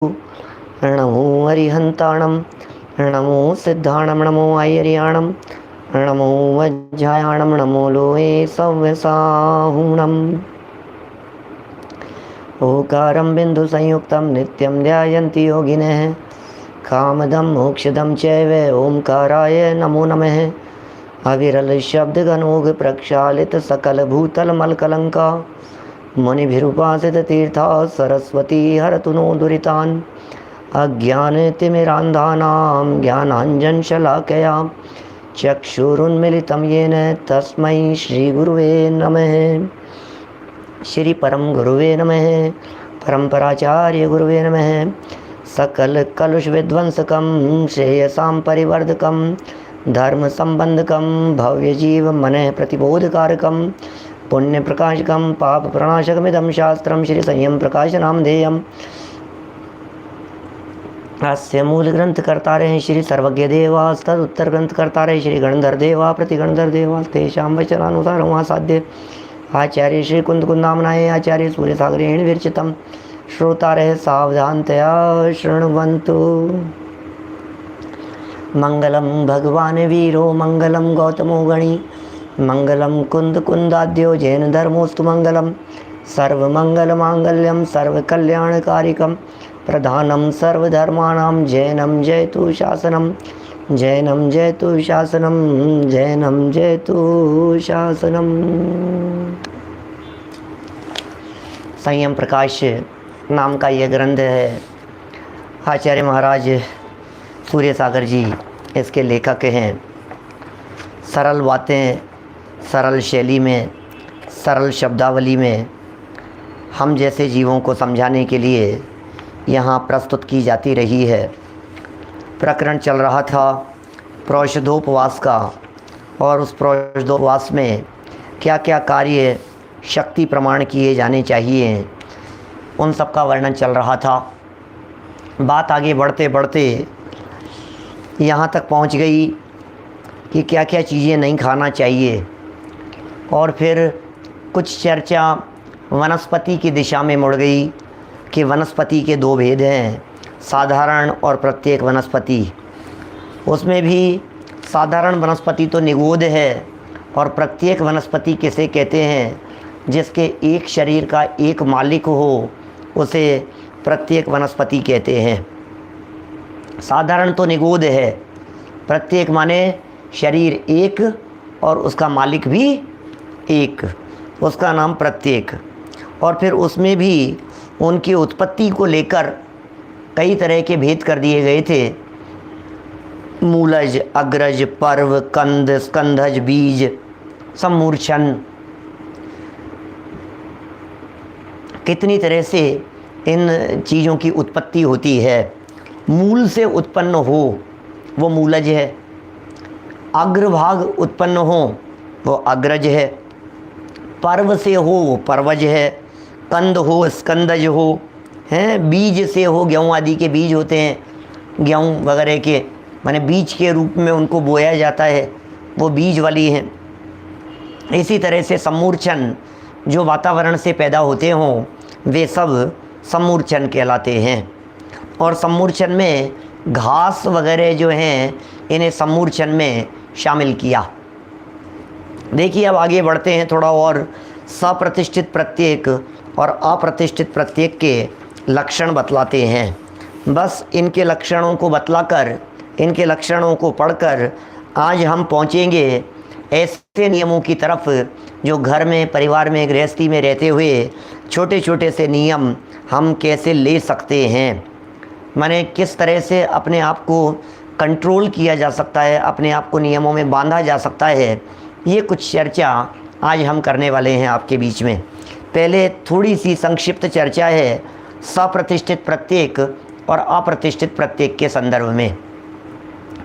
नमो अरिहंताणं नमो सिद्धाणं नमो ऐर्याणं नमो वज्रायाणं नमो लोये सव्यसाहुणम् ओकारं बिन्दुसंयुक्तं नित्यं ध्यायन्ति योगिनः कामदं मोक्षदं चैव ओंकाराय नमो नमः अविरल शब्दगणोग प्रक्षालित सकल भूतल मलकलंका मुनिभिरुपासित तीर्था सरस्वती हरतु नो दुरितान् अज्ञानतिमिरान्धानां ज्ञानाञ्जनशलाकया चक्षुरुन्मिलितं येन तस्मै श्रीगुरुवे नमः। श्री परम गुरुवे नमः। परम्पराचार्य गुरुवे नमः। सकल कलुष विध्वंसकं श्रेयसां परिवर्धकं धर्म संबंधकं भव्य जीव मन प्रतिबोधकारकं पुण्य प्रकाशकं पाप प्रणाशकमिदं शास्त्रं श्री संयम प्रकाश नामधेयम्। अस्य मूल ग्रंथ करता रहे श्री सर्वज्ञ देवास तद उत्तर ग्रंथ करता रहे श्री गणधर देवा प्रतिगणधर देवा तेषां वचनानुसार वहाँ साध्य आचार्य श्री कुंद कुंदामनाय आचार्य सूर्य सागरेण विरचितम् श्रोता रहे सावधानतया शृण्वन्तु। मंगलम भगवान वीरो मंगलम गौतमो गणी मंगलम कुंद कुंदाद्यो जैन धर्मोस्तु मंगलम सर्वमंगल मांगल्यम सर्वकल्याणकारिकम प्रधानम सर्वधर्माणां जैनम जयतु शासनम जैनम जयतु शासनम जैनम जयतु शासनम। संयम प्रकाश नाम का यह ग्रंथ है। आचार्य महाराज सूर्य सागर जी इसके लेखक हैं। सरल बातें सरल शैली में सरल शब्दावली में हम जैसे जीवों को समझाने के लिए यहाँ प्रस्तुत की जाती रही है। प्रकरण चल रहा था प्रोषधोपवास का और उस प्रोषधोपवास में क्या क्या कार्य शक्ति प्रमाण किए जाने चाहिए उन सब का वर्णन चल रहा था। बात आगे बढ़ते बढ़ते यहाँ तक पहुँच गई कि क्या क्या चीज़ें नहीं खाना चाहिए और फिर कुछ चर्चा वनस्पति की दिशा में मुड़ गई कि वनस्पति के दो भेद हैं, साधारण और प्रत्येक वनस्पति। उसमें भी साधारण वनस्पति तो निगोद है और प्रत्येक वनस्पति किसे कहते हैं, जिसके एक शरीर का एक मालिक हो उसे प्रत्येक वनस्पति कहते हैं। साधारण तो निगोद है, प्रत्येक माने शरीर एक और उसका मालिक भी एक, उसका नाम प्रत्येक। और फिर उसमें भी उनकी उत्पत्ति को लेकर कई तरह के भेद कर दिए गए थे। मूलज, अग्रज, पर्व, कंद, स्कंधज, बीज, सम्मूर्छन, कितनी तरह से इन चीज़ों की उत्पत्ति होती है। मूल से उत्पन्न हो वो मूलज है, अग्रभाग उत्पन्न हो वो अग्रज है, पर्व से हो वो पर्वज है, कंद हो स्कंदज हो, हैं बीज से हो, गेहूँ आदि के बीज होते हैं, गेहूँ वगैरह के माने बीज के रूप में उनको बोया जाता है, वो बीज वाली हैं। इसी तरह से सम्मूर्छन जो वातावरण से पैदा होते हों वे सब सम्मूर्छन कहलाते हैं। और सम्मूर्छन में घास वगैरह जो हैं इन्हें सम्मूर्छन में शामिल किया। देखिए अब आगे बढ़ते हैं थोड़ा और। सप्रतिष्ठित प्रत्येक और अप्रतिष्ठित प्रत्येक के लक्षण बतलाते हैं। बस इनके लक्षणों को बतलाकर, इनके लक्षणों को पढ़कर आज हम पहुँचेंगे ऐसे नियमों की तरफ जो घर में, परिवार में, गृहस्थी में रहते हुए छोटे छोटे से नियम हम कैसे ले सकते हैं, माने किस तरह से अपने आप को कंट्रोल किया जा सकता है, अपने आप को नियमों में बांधा जा सकता है। ये कुछ चर्चा आज हम करने वाले हैं आपके बीच में। पहले थोड़ी सी संक्षिप्त चर्चा है सप्रतिष्ठित प्रत्येक और अप्रतिष्ठित प्रत्येक के संदर्भ में।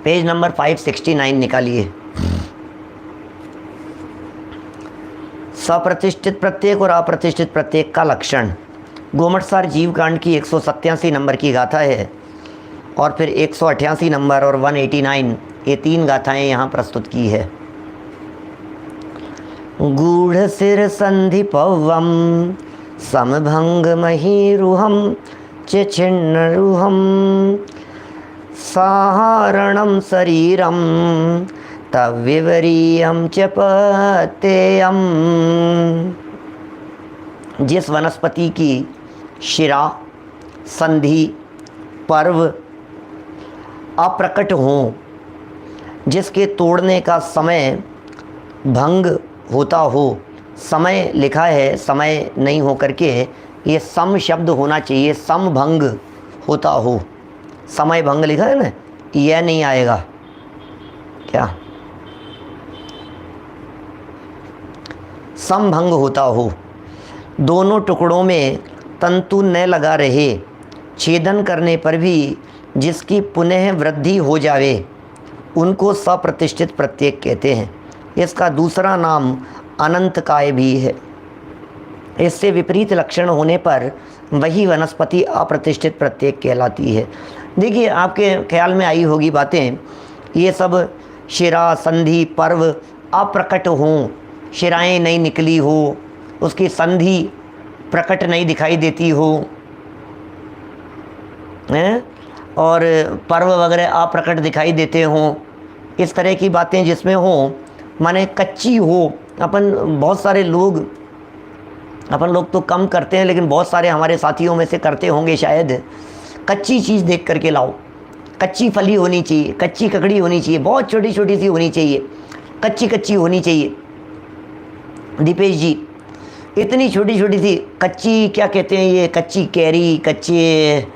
पेज नंबर 569 निकालिए। सप्रतिष्ठित प्रत्येक और अप्रतिष्ठित प्रत्येक का लक्षण गोमटसार जीवकांड की 187 नंबर की गाथा है और फिर 188 नंबर और 189 ये तीन गाथाएं यहाँ प्रस्तुत की है। गूढ़ सिर संधि पवम समभंग महीरुहम च छिन्नरुहं साहारणं शरीरं तविवरीयं च पतेयम्। जिस वनस्पति की शिरा, संधि, पर्व अप्रकट हों, जिसके तोड़ने का समय भंग होता हो, समय लिखा है, समय नहीं हो करके ये सम शब्द होना चाहिए, सम भंग होता हो, समय भंग लिखा है ना, यह नहीं आएगा क्या, सम भंग होता हो, दोनों टुकड़ों में तंतु न लगा रहे, छेदन करने पर भी जिसकी पुनः वृद्धि हो जावे, उनको सप्रतिष्ठित प्रत्येक कहते हैं। इसका दूसरा नाम अनंतकाय भी है। इससे विपरीत लक्षण होने पर वही वनस्पति अप्रतिष्ठित प्रत्येक कहलाती है। देखिए, आपके ख्याल में आई होगी बातें, ये सब शिरा, संधि, पर्व अप्रकट हों, शिराएँ नहीं निकली हो, उसकी संधि प्रकट नहीं दिखाई देती हो, हैं, और पर्व वगैरह अप्रकट दिखाई देते हों, इस तरह की बातें जिसमें हों, माने कच्ची हो। अपन बहुत सारे लोग, अपन लोग तो कम करते हैं, लेकिन बहुत सारे हमारे साथियों में से करते होंगे शायद, कच्ची चीज़ देख करके लाओ, कच्ची फली होनी चाहिए, कच्ची ककड़ी होनी चाहिए, बहुत छोटी छोटी सी होनी चाहिए, कच्ची कच्ची होनी चाहिए। दीपेश जी, इतनी छोटी छोटी सी कच्ची, क्या कहते हैं ये, कच्ची कैरी, कच्चे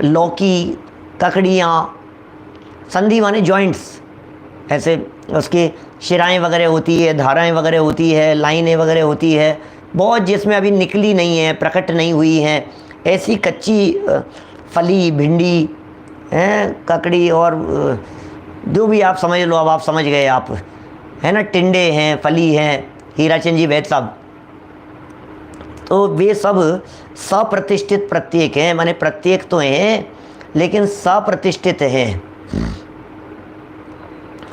लौकी, ककड़ियाँ, संधि माने जॉइंट्स, ऐसे उसके शिराएँ वगैरह होती है, धाराएँ वगैरह होती है, लाइनें वगैरह होती है, बहुत जिसमें अभी निकली नहीं है, प्रकट नहीं हुई हैं, ऐसी कच्ची फली, भिंडी, ककड़ी, और जो भी आप समझ लो, अब आप समझ गए आप, है ना, टिंडे हैं, फली हैं, हीराचंद जी वैद साहब, तो वे सब सप्रतिष्ठित प्रत्येक हैं, माने प्रत्येक तो हैं लेकिन सप्रतिष्ठित हैं।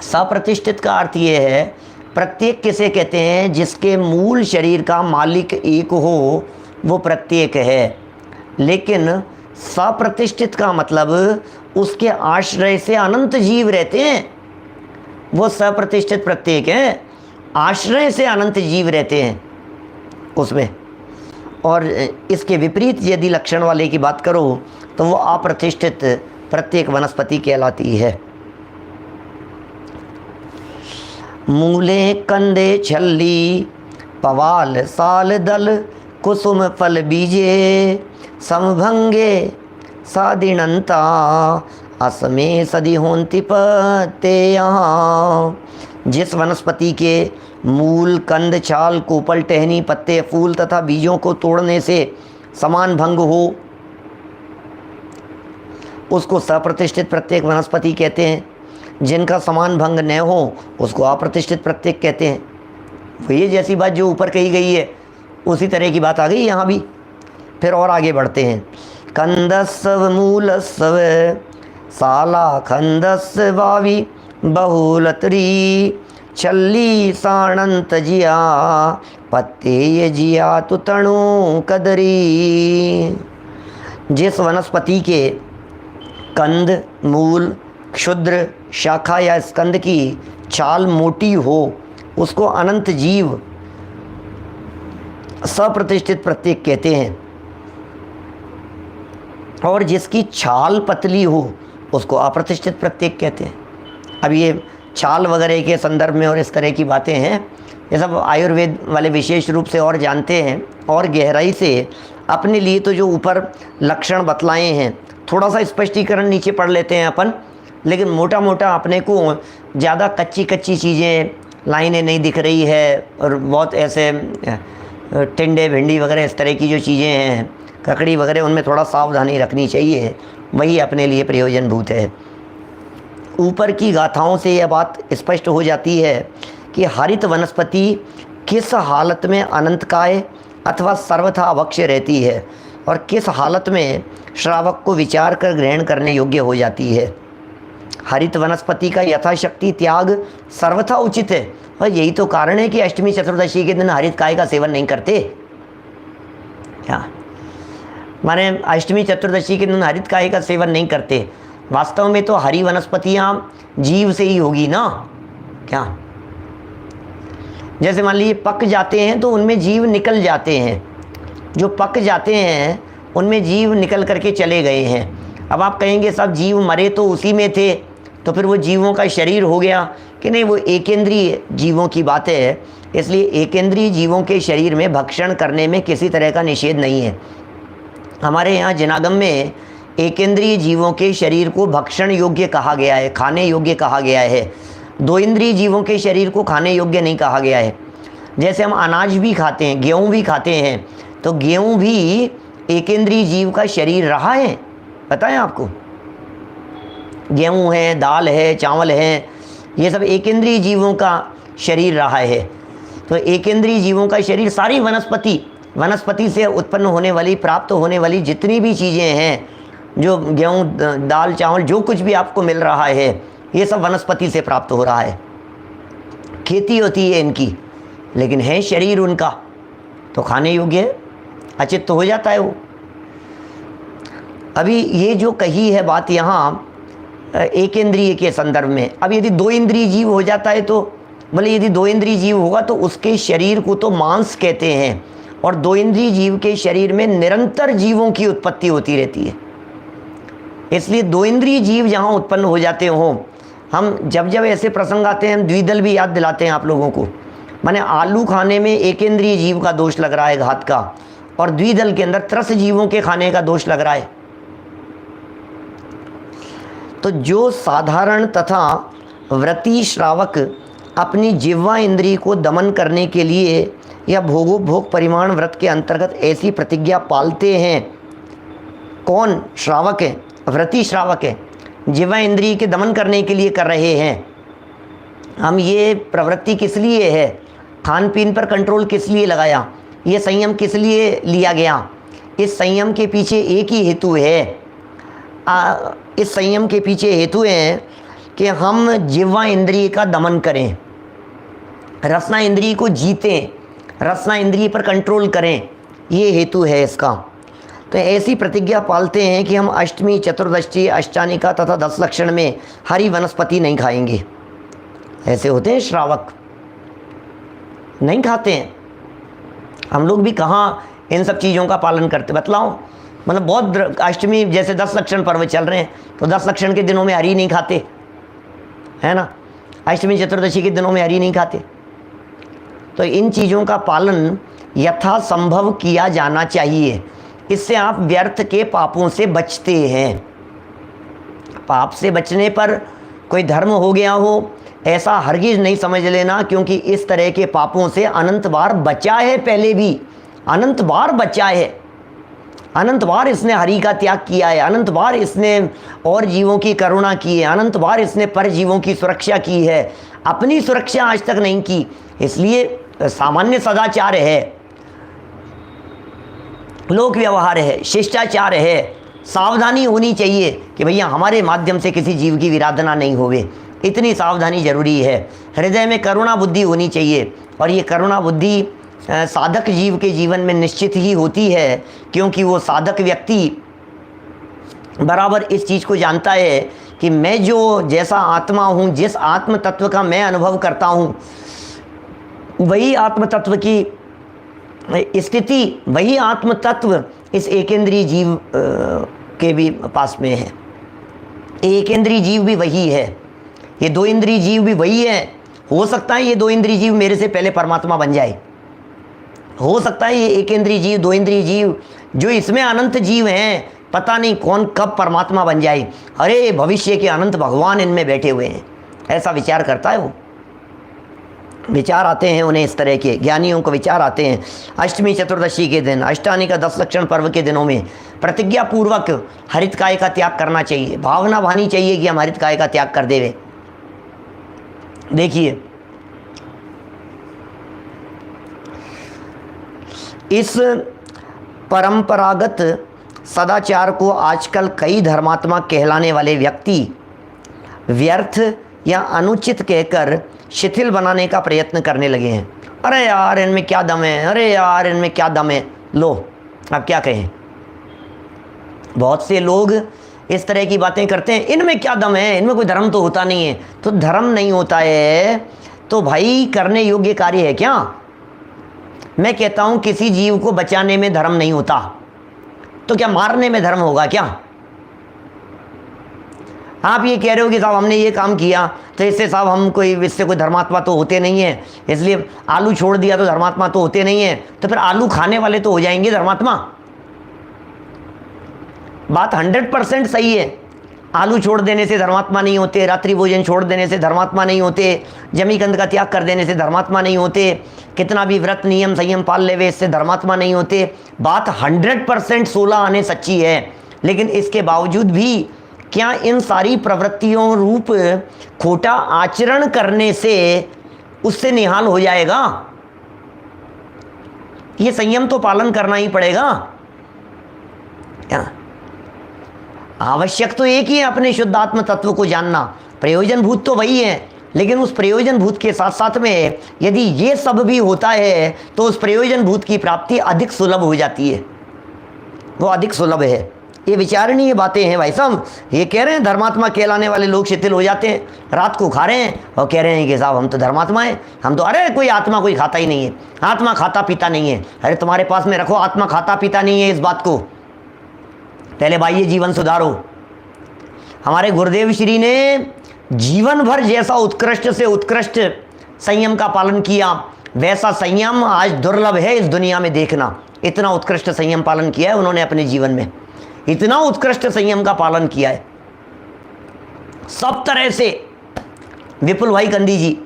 सप्रतिष्ठित का अर्थ ये है, प्रत्येक किसे कहते हैं, जिसके मूल शरीर का मालिक एक हो, वो प्रत्येक है। लेकिन सप्रतिष्ठित का मतलब उसके आश्रय से अनंत जीव रहते हैं, वो सप्रतिष्ठित प्रत्येक हैं, आश्रय से अनंत जीव रहते हैं उसमें। और इसके विपरीत यदि लक्षण वाले की बात करो तो वो अप्रतिष्ठित प्रत्येक वनस्पति कहलाती है। मूले कंदे छल्ली पवाल साल दल कुसुम फल बीजे समभंगे सादिनंता असमे सदी होंति पते यहाँ। जिस वनस्पति के मूल, कंद, छाल, कोपल, टहनी, पत्ते, फूल तथा बीजों को तोड़ने से समान भंग हो, उसको सप्रतिष्ठित प्रत्येक वनस्पति कहते हैं। जिनका समान भंग न हो, उसको अप्रतिष्ठित प्रत्येक कहते हैं। तो ये जैसी बात जो ऊपर कही गई है, उसी तरह की बात आ गई यहाँ भी। फिर और आगे बढ़ते हैं। कंदस्व मूलस्व साला खंदस्व वावी बहुलतरी छल्ली साणंत जिया पत्ते ये जिया तो तणु कदरी। जिस वनस्पति के कंद, मूल, क्षुद्र, शाखा या स्कंद की छाल मोटी हो, उसको अनंत जीव सप्रतिष्ठित प्रत्येक कहते हैं। और जिसकी छाल पतली हो, उसको अप्रतिष्ठित प्रत्येक कहते हैं। अब ये छाल वगैरह के संदर्भ में और इस तरह की बातें हैं, ये सब आयुर्वेद वाले विशेष रूप से और जानते हैं और गहराई से। अपने लिए तो जो ऊपर लक्षण बतलाए हैं, थोड़ा सा स्पष्टीकरण नीचे पढ़ लेते हैं अपन, लेकिन मोटा मोटा अपने को ज़्यादा कच्ची कच्ची चीज़ें, लाइनें नहीं दिख रही है, और बहुत ऐसे टिंडे, भिंडी वगैरह इस तरह की जो चीज़ें हैं, ककड़ी वगैरह, उनमें थोड़ा सावधानी रखनी चाहिए, वही अपने लिए प्रयोजनभूत है। ऊपर की गाथाओं से यह बात स्पष्ट हो जाती है कि हरित वनस्पति किस हालत में अनंतकाय अथवा सर्वथा अवक्ष्य रहती है और किस हालत में श्रावक को विचार कर ग्रहण करने योग्य हो जाती है। हरित वनस्पति का यथाशक्ति त्याग सर्वथा उचित है, और यही तो कारण है कि अष्टमी चतुर्दशी के दिन हरित काय का सेवन नहीं करते। क्या माने अष्टमी चतुर्दशी के दिन हरित काय का सेवन नहीं करते, वास्तव में तो हरी वनस्पतियां जीव से ही होगी ना क्या। जैसे मान लीजिए पक जाते हैं तो उनमें जीव निकल जाते हैं, जो पक जाते हैं उनमें जीव निकल करके चले गए हैं। अब आप कहेंगे सब जीव मरे तो उसी में थे, तो फिर वो जीवों का शरीर हो गया कि नहीं, वो एकेंद्रीय जीवों की बात है। इसलिए एकेंद्रीय जीवों के शरीर में भक्षण करने में किसी तरह का निषेध नहीं है। हमारे यहाँ जिनागम में एकेंद्रीय जीवों के शरीर को भक्षण योग्य कहा गया है, खाने योग्य कहा गया है। दो इंद्रिय जीवों के शरीर को खाने योग्य नहीं कहा गया है। जैसे हम अनाज भी खाते हैं, गेहूँ भी खाते हैं, तो गेहूँ भी एकेंद्रीय जीव का शरीर रहा है, पता है आपको। गेहूँ है, दाल है, चावल है, ये सब एकेंद्रीय जीवों का शरीर रहा है। तो एकेंद्रीय जीवों का शरीर सारी वनस्पति से उत्पन्न होने वाली, प्राप्त होने वाली जितनी भी चीज़ें हैं, जो गेहूँ, दाल, चावल, जो कुछ भी आपको मिल रहा है, ये सब वनस्पति से प्राप्त हो रहा है। खेती होती है इनकी, लेकिन है शरीर उनका, तो खाने योग्य है, अचित तो हो जाता है वो। अभी ये जो कही है बात यहाँ एक इंद्रिय के संदर्भ में, अब यदि दो इंद्रिय जीव हो जाता है तो बोले यदि दो इंद्रिय जीव होगा तो उसके शरीर को तो मांस कहते हैं, और दो इंद्रिय जीव के शरीर में निरंतर जीवों की उत्पत्ति होती रहती है। इसलिए दो इंद्रिय जीव जहाँ उत्पन्न हो जाते हों, हम जब जब ऐसे प्रसंग आते हैं हम द्विदल भी याद दिलाते हैं आप लोगों को। माने आलू खाने में एक इंद्रिय जीव का दोष लग रहा है घात का, और द्विदल के अंदर त्रस जीवों के खाने का दोष लग रहा है। तो जो साधारण तथा व्रती श्रावक अपनी जिह्वा इंद्रिय को दमन करने के लिए या भोग परिमाण व्रत के अंतर्गत ऐसी प्रतिज्ञा पालते हैं, कौन श्रावक है, व्रती श्रावक है, जिह्वा इंद्रिय के दमन करने के लिए कर रहे हैं। हम ये प्रवृत्ति किस लिए है, खान पीन पर कंट्रोल किस लिए लगाया, ये संयम किस लिए लिया गया, इस संयम के पीछे एक ही हेतु है। इस संयम के पीछे हेतु है कि हम जिह्वा इंद्रिय का दमन करें, रसना इंद्रिय को जीतें, रसना इंद्रिय पर कंट्रोल करें, ये हेतु है इसका। तो ऐसी प्रतिज्ञा पालते हैं कि हम अष्टमी, चतुर्दशी, अष्टानिका तथा 10 लक्षण में हरी वनस्पति नहीं खाएंगे। ऐसे होते हैं श्रावक, नहीं खाते हैं। हम लोग भी कहाँ इन सब चीज़ों का पालन करते, बतलाओ। मतलब बहुत अष्टमी जैसे 10 लक्षण पर्व चल रहे हैं, तो 10 लक्षण के दिनों में हरी नहीं खाते, है ना। अष्टमी चतुर्दशी के दिनों में हरी नहीं खाते। तो इन चीज़ों का पालन यथासंभव किया जाना चाहिए। इससे आप व्यर्थ के पापों से बचते हैं। पाप से बचने पर कोई धर्म हो गया हो ऐसा हरगिज नहीं समझ लेना, क्योंकि इस तरह के पापों से अनंत बार बचा है, पहले भी अनंत बार बचा है। अनंत बार इसने हरि का त्याग किया है, अनंत बार इसने और जीवों की करुणा की है, अनंत बार इसने पर जीवों की सुरक्षा की है, अपनी सुरक्षा आज तक नहीं की। इसलिए सामान्य सदाचार है, लोक व्यवहार है, शिष्टाचार है, सावधानी होनी चाहिए कि भैया हमारे माध्यम से किसी जीव की विराधना नहीं होवे, इतनी सावधानी जरूरी है। हृदय में करुणा बुद्धि होनी चाहिए, और ये करुणा बुद्धि साधक जीव के जीवन में निश्चित ही होती है, क्योंकि वो साधक व्यक्ति बराबर इस चीज़ को जानता है कि मैं जो जैसा आत्मा हूँ, जिस आत्म तत्व का मैं अनुभव करता हूँ, वही आत्म तत्व की स्थिति, वही आत्म तत्व इस एकेंद्रीय जीव के भी पास में है। एकेंद्रीय जीव भी वही है, ये दो इंद्रिय जीव भी वही है। हो सकता है ये दो इंद्रिय जीव मेरे से पहले परमात्मा बन जाए, हो सकता है ये एक इंद्रिय जीव, दो इंद्रिय जीव जो इसमें अनंत जीव हैं, पता नहीं कौन कब परमात्मा बन जाए। अरे भविष्य के अनंत भगवान इनमें बैठे हुए हैं, ऐसा विचार करता है वो। विचार आते हैं उन्हें, इस तरह के ज्ञानियों को विचार आते हैं। अष्टमी चतुर्दशी के दिन, अष्टानिका 10 लक्षण पर्व के दिनों में प्रतिज्ञा पूर्वक हरित काय का त्याग करना चाहिए। भावना भानी चाहिए कि हम हरित काय का त्याग कर देवे। देखिए इस परंपरागत सदाचार को आजकल कई धर्मात्मा कहलाने वाले व्यक्ति व्यर्थ या अनुचित कहकर शिथिल बनाने का प्रयत्न करने लगे हैं। अरे यार इनमें क्या दम है, अरे यार इनमें क्या दम है। लो अब क्या कहें, बहुत से लोग इस तरह की बातें करते हैं, इनमें क्या दम है, इनमें कोई धर्म तो होता नहीं है। तो धर्म नहीं होता है तो भाई करने योग्य कार्य है क्या? मैं कहता हूं किसी जीव को बचाने में धर्म नहीं होता, तो क्या मारने में धर्म होगा क्या? आप ये कह रहे हो कि साहब हमने ये काम किया तो इससे साहब हम इससे कोई धर्मात्मा तो होते नहीं है, इसलिए आलू छोड़ दिया तो धर्मात्मा तो होते नहीं है, तो फिर आलू खाने वाले तो हो जाएंगे धर्मात्मा। बात 100% सही है। आलू छोड़ देने से धर्मात्मा नहीं होते, रात्रि भोजन छोड़ देने से धर्मात्मा नहीं होते, जमीकंद का त्याग कर देने से धर्मात्मा नहीं होते, कितना भी व्रत नियम संयम पाल लेवे इससे धर्मात्मा नहीं होते। बात 100% 16 आने सच्ची है, लेकिन इसके बावजूद भी क्या इन सारी प्रवृत्तियों रूप खोटा आचरण करने से उससे निहाल हो जाएगा? ये संयम तो पालन करना ही पड़ेगा। आवश्यक तो एक ही है, अपने शुद्ध आत्म तत्व को जानना, प्रयोजन भूत तो वही है, लेकिन उस प्रयोजन भूत के साथ साथ में यदि ये सब भी होता है तो उस प्रयोजन भूत की प्राप्ति अधिक सुलभ हो जाती है, वो अधिक सुलभ है। ये विचारणीय बातें हैं भाई साहब। ये कह रहे हैं धर्मात्मा कहलाने वाले लोग शिथिल हो जाते हैं, रात को खा रहे हैं और कह रहे हैं कि साहब हम तो धर्मात्मा हैं, हम तो, अरे कोई आत्मा कोई खाता ही नहीं है, आत्मा खाता पीता नहीं है। अरे तुम्हारे पास में रखो आत्मा खाता पीता नहीं है, इस बात को पहले बाह्य जीवन सुधारो। हमारे गुरुदेव श्री ने जीवन भर जैसा उत्कृष्ट से उत्कृष्ट संयम का पालन किया, वैसा संयम आज दुर्लभ है इस दुनिया में देखना। इतना उत्कृष्ट संयम पालन किया है उन्होंने अपने जीवन में, इतना उत्कृष्ट संयम का पालन किया है सब तरह से। विपुल भाई कंदी जी,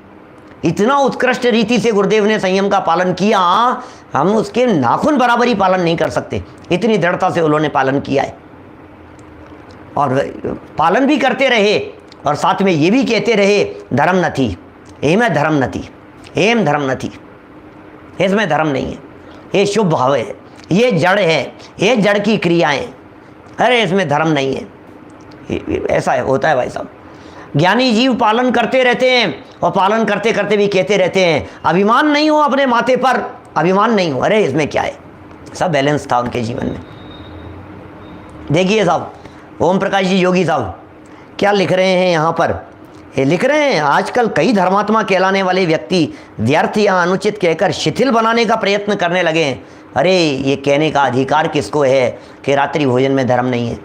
इतना उत्कृष्ट रीति से गुरुदेव ने संयम का पालन किया, हम उसके नाखून बराबर ही पालन नहीं कर सकते, इतनी दृढ़ता से उन्होंने पालन किया है। और पालन भी करते रहे और साथ में ये भी कहते रहे धर्म न थी, एम धर्म न थी, एम धर्म न थी, इसमें धर्म नहीं है, ये शुभ भाव है, ये जड़ है, ये जड़ की क्रियाएं, अरे इसमें धर्म नहीं है। ऐसा है, होता है भाई साहब। ज्ञानी जीव पालन करते रहते हैं और पालन करते करते भी कहते रहते हैं अभिमान नहीं हो अपने माथे पर, अभिमान नहीं हो, अरे इसमें क्या है। सब बैलेंस था उनके जीवन में। देखिए साहब, ओम प्रकाश जी योगी साहब क्या लिख रहे हैं यहाँ पर, ये लिख रहे हैं आजकल कई धर्मात्मा कहलाने वाले व्यक्ति व्यर्थ या अनुचित कहकर शिथिल बनाने का प्रयत्न करने लगे हैं। अरे ये कहने का अधिकार किसको है कि रात्रि भोजन में धर्म नहीं है,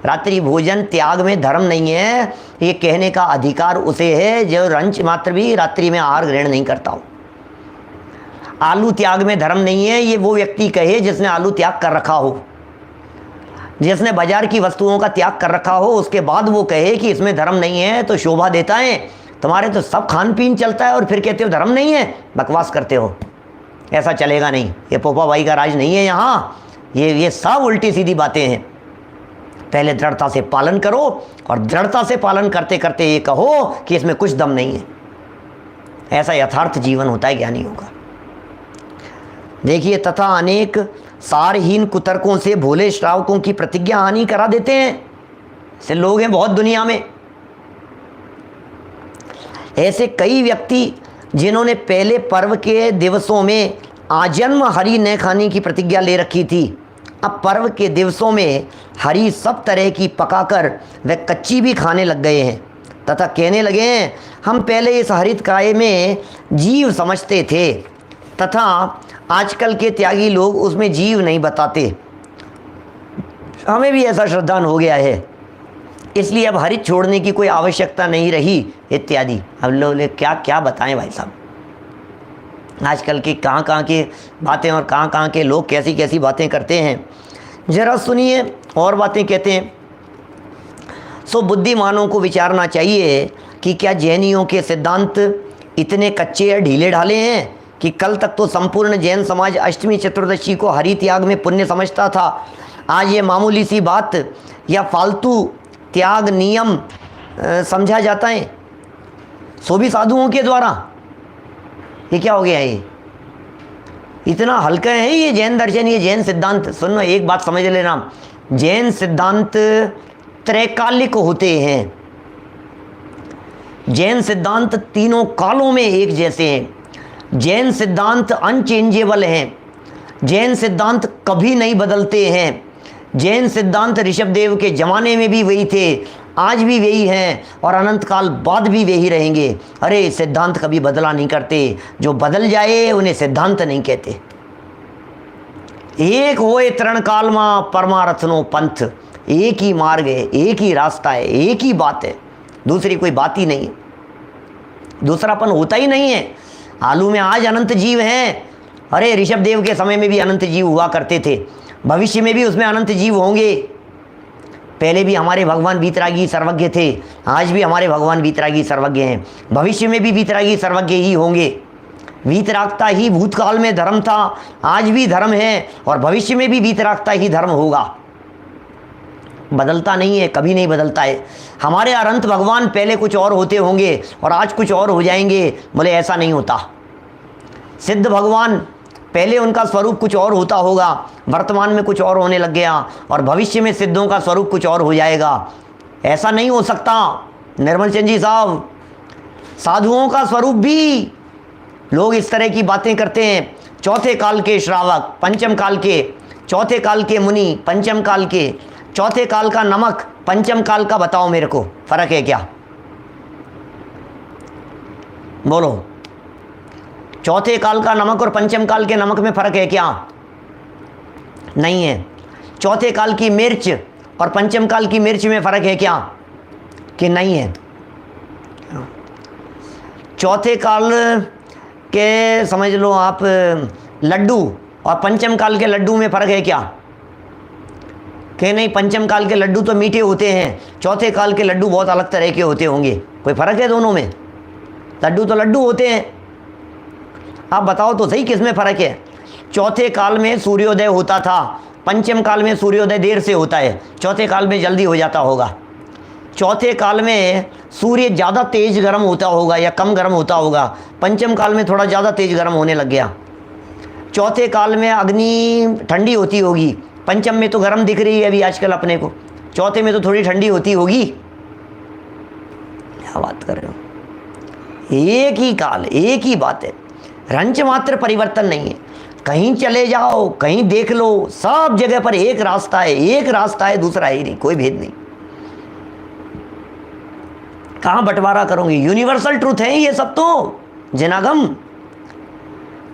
रात्रि भोजन त्याग में धर्म नहीं है, ये कहने का अधिकार उसे है जो रंच मात्र भी रात्रि में आहार ग्रहण नहीं करता हो। आलू त्याग में धर्म नहीं है, ये वो व्यक्ति कहे जिसने आलू त्याग कर रखा हो, जिसने बाजार की वस्तुओं का त्याग कर रखा हो, उसके बाद वो कहे कि इसमें धर्म नहीं है तो शोभा देता है। तुम्हारे तो सब खान पीन चलता है और फिर कहते हो धर्म नहीं है, बकवास करते हो, ऐसा चलेगा नहीं। ये पोपा भाई का राज नहीं है यहाँ, ये सब उल्टी सीधी बातें हैं। पहले दृढ़ता से पालन करो और दृढ़ता से पालन करते करते ये कहो कि इसमें कुछ दम नहीं है। ऐसा यथार्थ जीवन होता है ज्ञानियों का। देखिए, तथा अनेक सारहीन कुतर्कों से भोले श्रावकों की प्रतिज्ञा हानि करा देते हैं। ऐसे लोग हैं बहुत दुनिया में, ऐसे कई व्यक्ति जिन्होंने पहले पर्व के दिवसों में आजन्म हरी न खाने की प्रतिज्ञा ले रखी थी, अब पर्व के दिवसों में हरी सब तरह की पकाकर वे कच्ची भी खाने लग गए हैं तथा कहने लगे हैं हम पहले इस हरित काय में जीव समझते थे तथा आजकल के त्यागी लोग उसमें जीव नहीं बताते। हमें भी ऐसा श्रद्धान हो गया है, इसलिए अब हरित छोड़ने की कोई आवश्यकता नहीं रही इत्यादि। हम लोग क्या क्या बताएं भाई साहब, आजकल की कहाँ की बातें और कहाँ के लोग कैसी कैसी बातें करते हैं। जरा सुनिए और बातें कहते हैं। सो बुद्धिमानों को विचारना चाहिए कि क्या जैनियों के सिद्धांत इतने कच्चे या ढीले ढाले हैं कि कल तक तो संपूर्ण जैन समाज अष्टमी चतुर्दशी को हरि त्याग में पुण्य समझता था, आज ये मामूली सी बात या फालतू त्याग नियम समझा जाता है, सो भी साधुओं के द्वारा। ये क्या हो गया, ये इतना हल्का है ये जैन दर्शन, ये जैन सिद्धांत। सुनो, एक बात समझ लेना, जैन सिद्धांत त्रैकालिक होते हैं। जैन सिद्धांत तीनों कालों में एक जैसे हैं। जैन सिद्धांत अनचेंजेबल हैं। जैन सिद्धांत कभी नहीं बदलते हैं। जैन सिद्धांत ऋषभदेव के ज़माने में भी वही थे, आज भी वही हैं और अनंत काल बाद भी वही रहेंगे। अरे सिद्धांत कभी बदला नहीं करते, जो बदल जाए उन्हें सिद्धांत नहीं कहते। एक होए तरण काल मां परमारथनो पंथ, एक ही मार्ग है, एक ही रास्ता है, एक ही बात है, दूसरी कोई बात ही नहीं है, दूसरापन होता ही नहीं है। आलू में आज अनंत जीव हैं, अरे ऋषभदेव के समय में भी अनंत जीव हुआ करते थे, भविष्य में भी उसमें अनंत जीव होंगे। पहले भी हमारे भगवान वीतरागी सर्वज्ञ थे, आज भी हमारे भगवान वीतरागी सर्वज्ञ हैं, भविष्य में भी वीतरागी सर्वज्ञ ही होंगे। वीतरागता ही भूतकाल में धर्म था, आज भी धर्म है और भविष्य में भी वीतरागता ही धर्म होगा। बदलता नहीं है, कभी नहीं बदलता है। हमारे अनंत भगवान पहले कुछ और होते होंगे और आज कुछ और हो जाएंगे, बोले ऐसा नहीं होता। सिद्ध भगवान पहले उनका स्वरूप कुछ और होता होगा, वर्तमान में कुछ और होने लग गया और भविष्य में सिद्धों का स्वरूप कुछ और हो जाएगा, ऐसा नहीं हो सकता। निर्मल चंद जी साहब, साधुओं का स्वरूप भी लोग इस तरह की बातें करते हैं। चौथे काल के श्रावक, पंचम काल के, चौथे काल के मुनि, पंचम काल के, चौथे काल का नमक, पंचम काल का, बताओ मेरे को फर्क है क्या? बोलो, चौथे काल का नमक और पंचम काल के नमक में फर्क है क्या? नहीं है। चौथे काल की मिर्च और पंचम काल की मिर्च में फर्क है क्या? कि नहीं है। चौथे काल के समझ लो आप लड्डू और पंचम काल के लड्डू में फ़र्क है क्या? कि नहीं, पंचम काल के लड्डू तो मीठे होते हैं, चौथे काल के लड्डू बहुत अलग तरह के होते होंगे, कोई फ़र्क है दोनों में? लड्डू तो लड्डू होते हैं, आप बताओ तो सही किस में फ़र्क है? चौथे काल में सूर्योदय होता था, पंचम काल में सूर्योदय देर से होता है, चौथे काल में जल्दी हो जाता होगा। चौथे काल में सूर्य ज़्यादा तेज़ गर्म होता होगा या कम गर्म होता होगा, पंचम काल में थोड़ा ज़्यादा तेज़ गर्म होने लग गया। चौथे काल में अग्नि ठंडी होती होगी, पंचम में तो गर्म दिख रही है अभी आजकल अपने को, चौथे में तो थोड़ी ठंडी होती होगी। क्या बात कर रहे हो? एक ही काल, एक ही बात है, रंच मात्र परिवर्तन नहीं है। कहीं चले जाओ, कहीं देख लो, सब जगह पर एक रास्ता है, एक रास्ता है, दूसरा ही नहीं, कोई भेद नहीं। कहाँ बंटवारा करोगे? यूनिवर्सल ट्रूथ है ये सब तो, जनागम।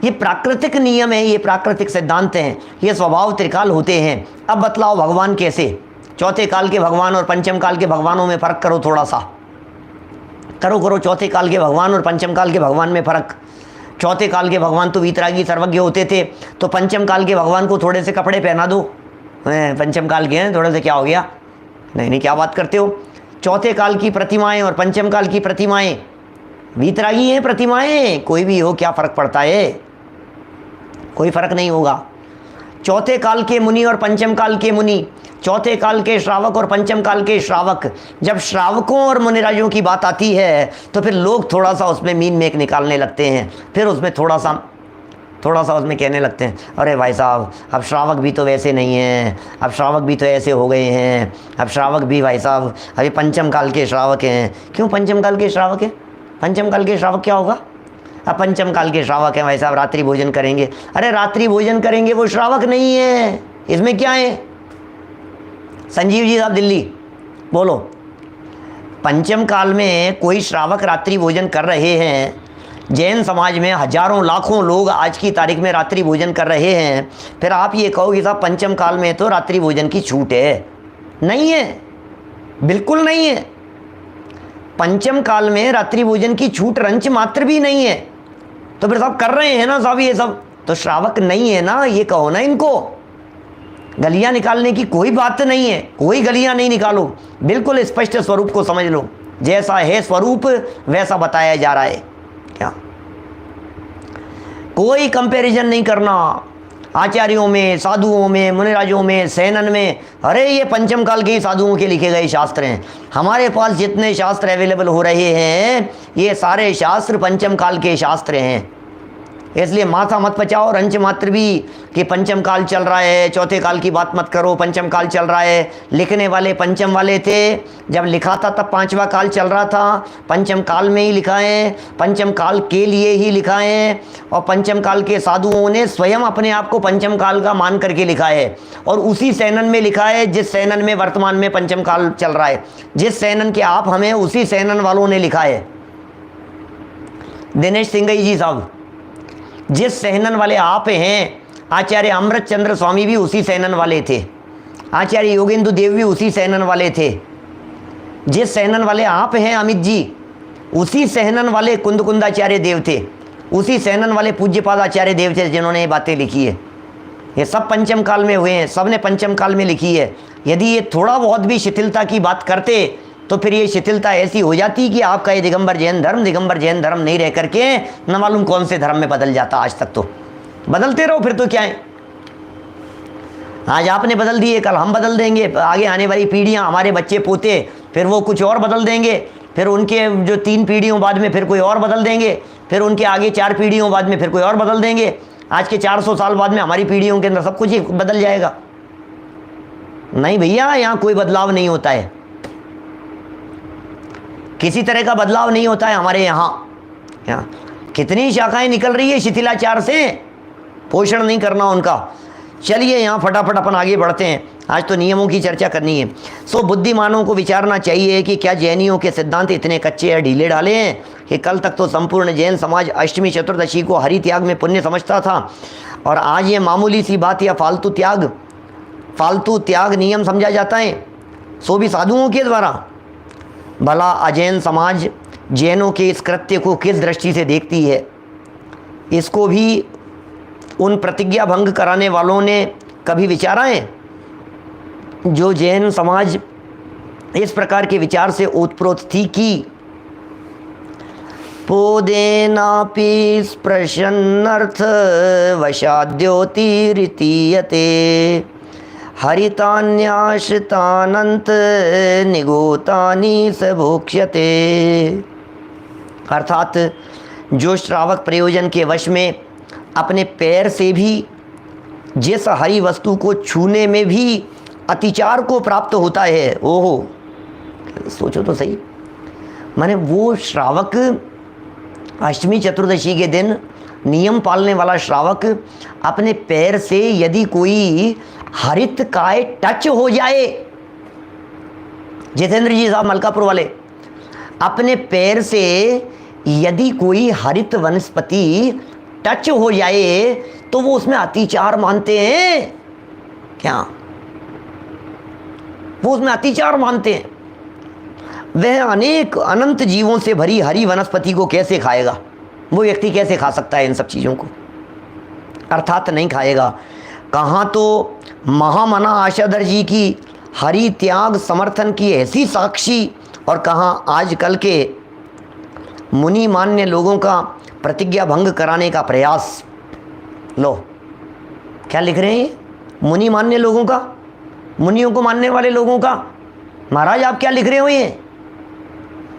ये प्राकृतिक नियम है, ये प्राकृतिक सिद्धांत हैं, ये स्वभाव त्रिकाल होते हैं। अब बतलाओ भगवान कैसे? चौथे काल के भगवान और पंचम काल के भगवानों में फ़र्क करो, थोड़ा सा करो। चौथे काल के भगवान और पंचम काल के भगवान में फ़र्क। चौथे काल के भगवान तो वीतरागी सर्वज्ञ होते थे, तो पंचम काल के भगवान को थोड़े से कपड़े पहना दो, पंचम काल के हैं, थोड़े से क्या हो गया? नहीं, क्या बात करते हो? चौथे काल की प्रतिमाएं और पंचम काल की प्रतिमाएं वीतरागी हैं प्रतिमाएं, कोई भी हो क्या फ़र्क पड़ता है? कोई फ़र्क नहीं होगा। चौथे काल के मुनि और पंचम काल के मुनि, चौथे काल के श्रावक और पंचम काल के श्रावक, जब श्रावकों और मुनिराजों की बात आती है तो फिर लोग थोड़ा सा उसमें मीन मेक निकालने लगते हैं, फिर उसमें थोड़ा सा उसमें कहने लगते हैं, अरे भाई साहब अब श्रावक भी तो वैसे नहीं हैं, अब श्रावक भी तो ऐसे हो गए हैं, अब श्रावक भी भाई साहब अभी पंचम काल के श्रावक हैं। क्यों पंचम काल के श्रावक हैं? पंचम काल के श्रावक क्या होगा? अब पंचम काल के श्रावक हैं भाई साहब, रात्रि भोजन करेंगे। अरे रात्रि भोजन करेंगे, वो श्रावक नहीं है, इसमें क्या है? संजीव जी साहब दिल्ली, बोलो। पंचम काल में कोई श्रावक रात्रि भोजन कर रहे हैं, जैन समाज में हजारों लाखों लोग आज की तारीख में रात्रि भोजन कर रहे हैं, फिर आप ये कहो कि साहब पंचम काल में तो रात्रि भोजन की छूट है? नहीं है, बिल्कुल नहीं है। पंचम काल में रात्रि भोजन की छूट रंच मात्र भी नहीं है, तो फिर साहब कर रहे हैं ना साहब ये सब, तो श्रावक नहीं है ना, ये कहो ना इनको। गलियां निकालने की कोई बात नहीं है, कोई गलियां नहीं निकालो, बिल्कुल स्पष्ट स्वरूप को समझ लो, जैसा है स्वरूप वैसा बताया जा रहा है। क्या कोई कंपैरिजन नहीं करना आचार्यों में, साधुओं में, मुनिराजों में, सैनन में। अरे ये पंचम काल के ही साधुओं के लिखे गए शास्त्र हैं। हमारे पास जितने शास्त्र अवेलेबल हो रहे हैं ये सारे शास्त्र पंचम काल के शास्त्र हैं। इसलिए माथा मत पचाओ, रंच मात्र भी कि पंचम काल चल रहा है, चौथे काल की बात मत करो, पंचम काल चल रहा है। लिखने वाले पंचम वाले थे, जब लिखा था तब पांचवा काल चल रहा था, पंचम काल में ही लिखा है, पंचम काल के लिए ही लिखा है। और पंचम काल के साधुओं ने स्वयं अपने आप को पंचम काल का मान करके लिखा है, और उसी सैनन में लिखा है जिस सैनन में वर्तमान में पंचम काल चल रहा है। जिस सैनन के आप हमें, उसी सैनन वालों ने लिखा है। दिनेश सिंघई जी साहब, जिस सहनन वाले आप हैं, आचार्य अमृत चंद्र स्वामी भी उसी सहनन वाले थे, आचार्य योगेंद्र देव भी उसी सहनन वाले थे। जिस सहनन वाले आप हैं अमित जी, उसी सहनन वाले कुंदकुंदाचार्य देव थे, उसी सहनन वाले पूज्यपाद आचार्य देव थे जिन्होंने ये बातें लिखी है। ये सब पंचम काल में हुए हैं, सब ने पंचम काल में लिखी है। यदि ये थोड़ा बहुत भी शिथिलता की बात करते तो फिर ये शिथिलता ऐसी हो जाती कि आपका ये दिगंबर जैन धर्म नहीं रह करके न मालूम कौन से धर्म में बदल जाता। आज तक तो बदलते रहो, फिर तो क्या है। आज आपने बदल दिए, कल हम बदल देंगे, आगे आने वाली पीढ़ियां, हमारे बच्चे पोते, फिर वो कुछ और बदल देंगे, फिर उनके जो 3 पीढ़ियों बाद में फिर कोई और बदल देंगे, फिर उनके आगे 4 पीढ़ियों बाद में फिर कोई और बदल देंगे। आज के 400 साल बाद में हमारी पीढ़ियों के अंदर सब कुछ ही बदल जाएगा। नहीं भैया, यहाँ कोई बदलाव नहीं होता है, किसी तरह का बदलाव नहीं होता है हमारे यहाँ। कितनी शाखाएं निकल रही है शिथिलाचार से, पोषण नहीं करना उनका। चलिए यहाँ फटाफट अपन आगे बढ़ते हैं, आज तो नियमों की चर्चा करनी है। सो बुद्धिमानों को विचारना चाहिए कि क्या जैनियों के सिद्धांत इतने कच्चे या ढीले ढाले हैं कि कल तक तो संपूर्ण जैन समाज अष्टमी चतुर्दशी को हरि त्याग में पुण्य समझता था, और आज ये मामूली सी बात या फालतू त्याग नियम समझा जाता है, सो भी साधुओं के द्वारा। भला अजैन समाज जैनों के इस कृत्य को किस दृष्टि से देखती है, इसको भी उन प्रतिज्ञा भंग कराने वालों ने कभी विचारा है? जो जैन समाज इस प्रकार के विचार से ओतप्रोत थी कि पोदेनापि स्पृशन्नर्थ वशाद्योतिरितीयते हरितान्याश्रितानंत निगोतानि स भोक्ष्यते। अर्थात जो श्रावक प्रयोजन के वश में अपने पैर से भी जिस हरि वस्तु को छूने में भी अतिचार को प्राप्त होता है, ओहो सोचो तो सही, माने वो श्रावक अष्टमी चतुर्दशी के दिन नियम पालने वाला श्रावक अपने पैर से यदि कोई हरित काय टच हो जाए, जितेंद्र जी साहब मलकापुर वाले, अपने पैर से यदि कोई हरित वनस्पति टच हो जाए तो वो उसमें अतिचार मानते हैं क्या? वो उसमें अतिचार मानते हैं। वह अनेक अनंत जीवों से भरी हरी वनस्पति को कैसे खाएगा? वो व्यक्ति कैसे खा सकता है इन सब चीज़ों को? अर्थात नहीं खाएगा। कहाँ तो महामना आशाधर जी की हरि त्याग समर्थन की ऐसी साक्षी, और कहाँ आजकल के मुनि मान्य लोगों का प्रतिज्ञा भंग कराने का प्रयास। लो क्या लिख रहे हैं मुनि मान्य लोगों का, मुनियों को मानने वाले लोगों का। महाराज आप क्या लिख रहे हो? ये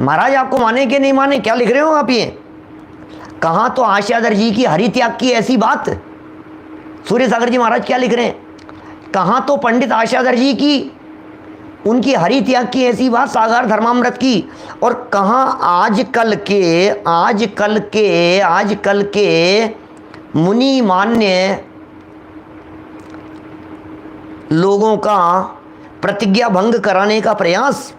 महाराज आपको माने कि नहीं माने, क्या लिख रहे हो आप? ये कहाँ तो आशाधर जी की हरि त्याग की ऐसी बात। सूर्य सागर जी महाराज क्या लिख रहे हैं? कहाँ तो पंडित आशाधर जी की उनकी हरि त्याग की ऐसी बात, सागर धर्मामृत की। और कहाँ आजकल के मुनि मान्य लोगों का प्रतिज्ञा भंग कराने का प्रयास।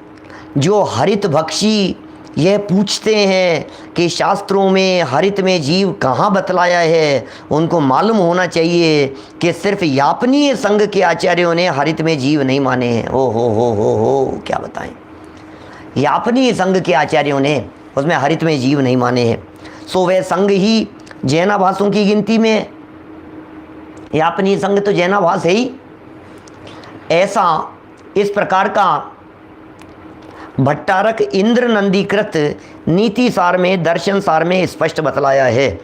जो हरित भक्षी यह पूछते हैं कि शास्त्रों में हरित में जीव कहाँ बतलाया है, उनको मालूम होना चाहिए कि सिर्फ यापनीय संघ के आचार्यों ने हरित में जीव नहीं माने हैं। ओ हो क्या बताएं, यापनीय संघ के आचार्यों ने उसमें हरित में जीव नहीं माने हैं। सो वह संघ ही जैनाभासों की गिनती में, यापनीय संघ तो जैनाभास है ही। ऐसा इस प्रकार का भट्टारक इंद्र नंदीकृत नीति सार में, दर्शन सार में स्पष्ट बतलाया है।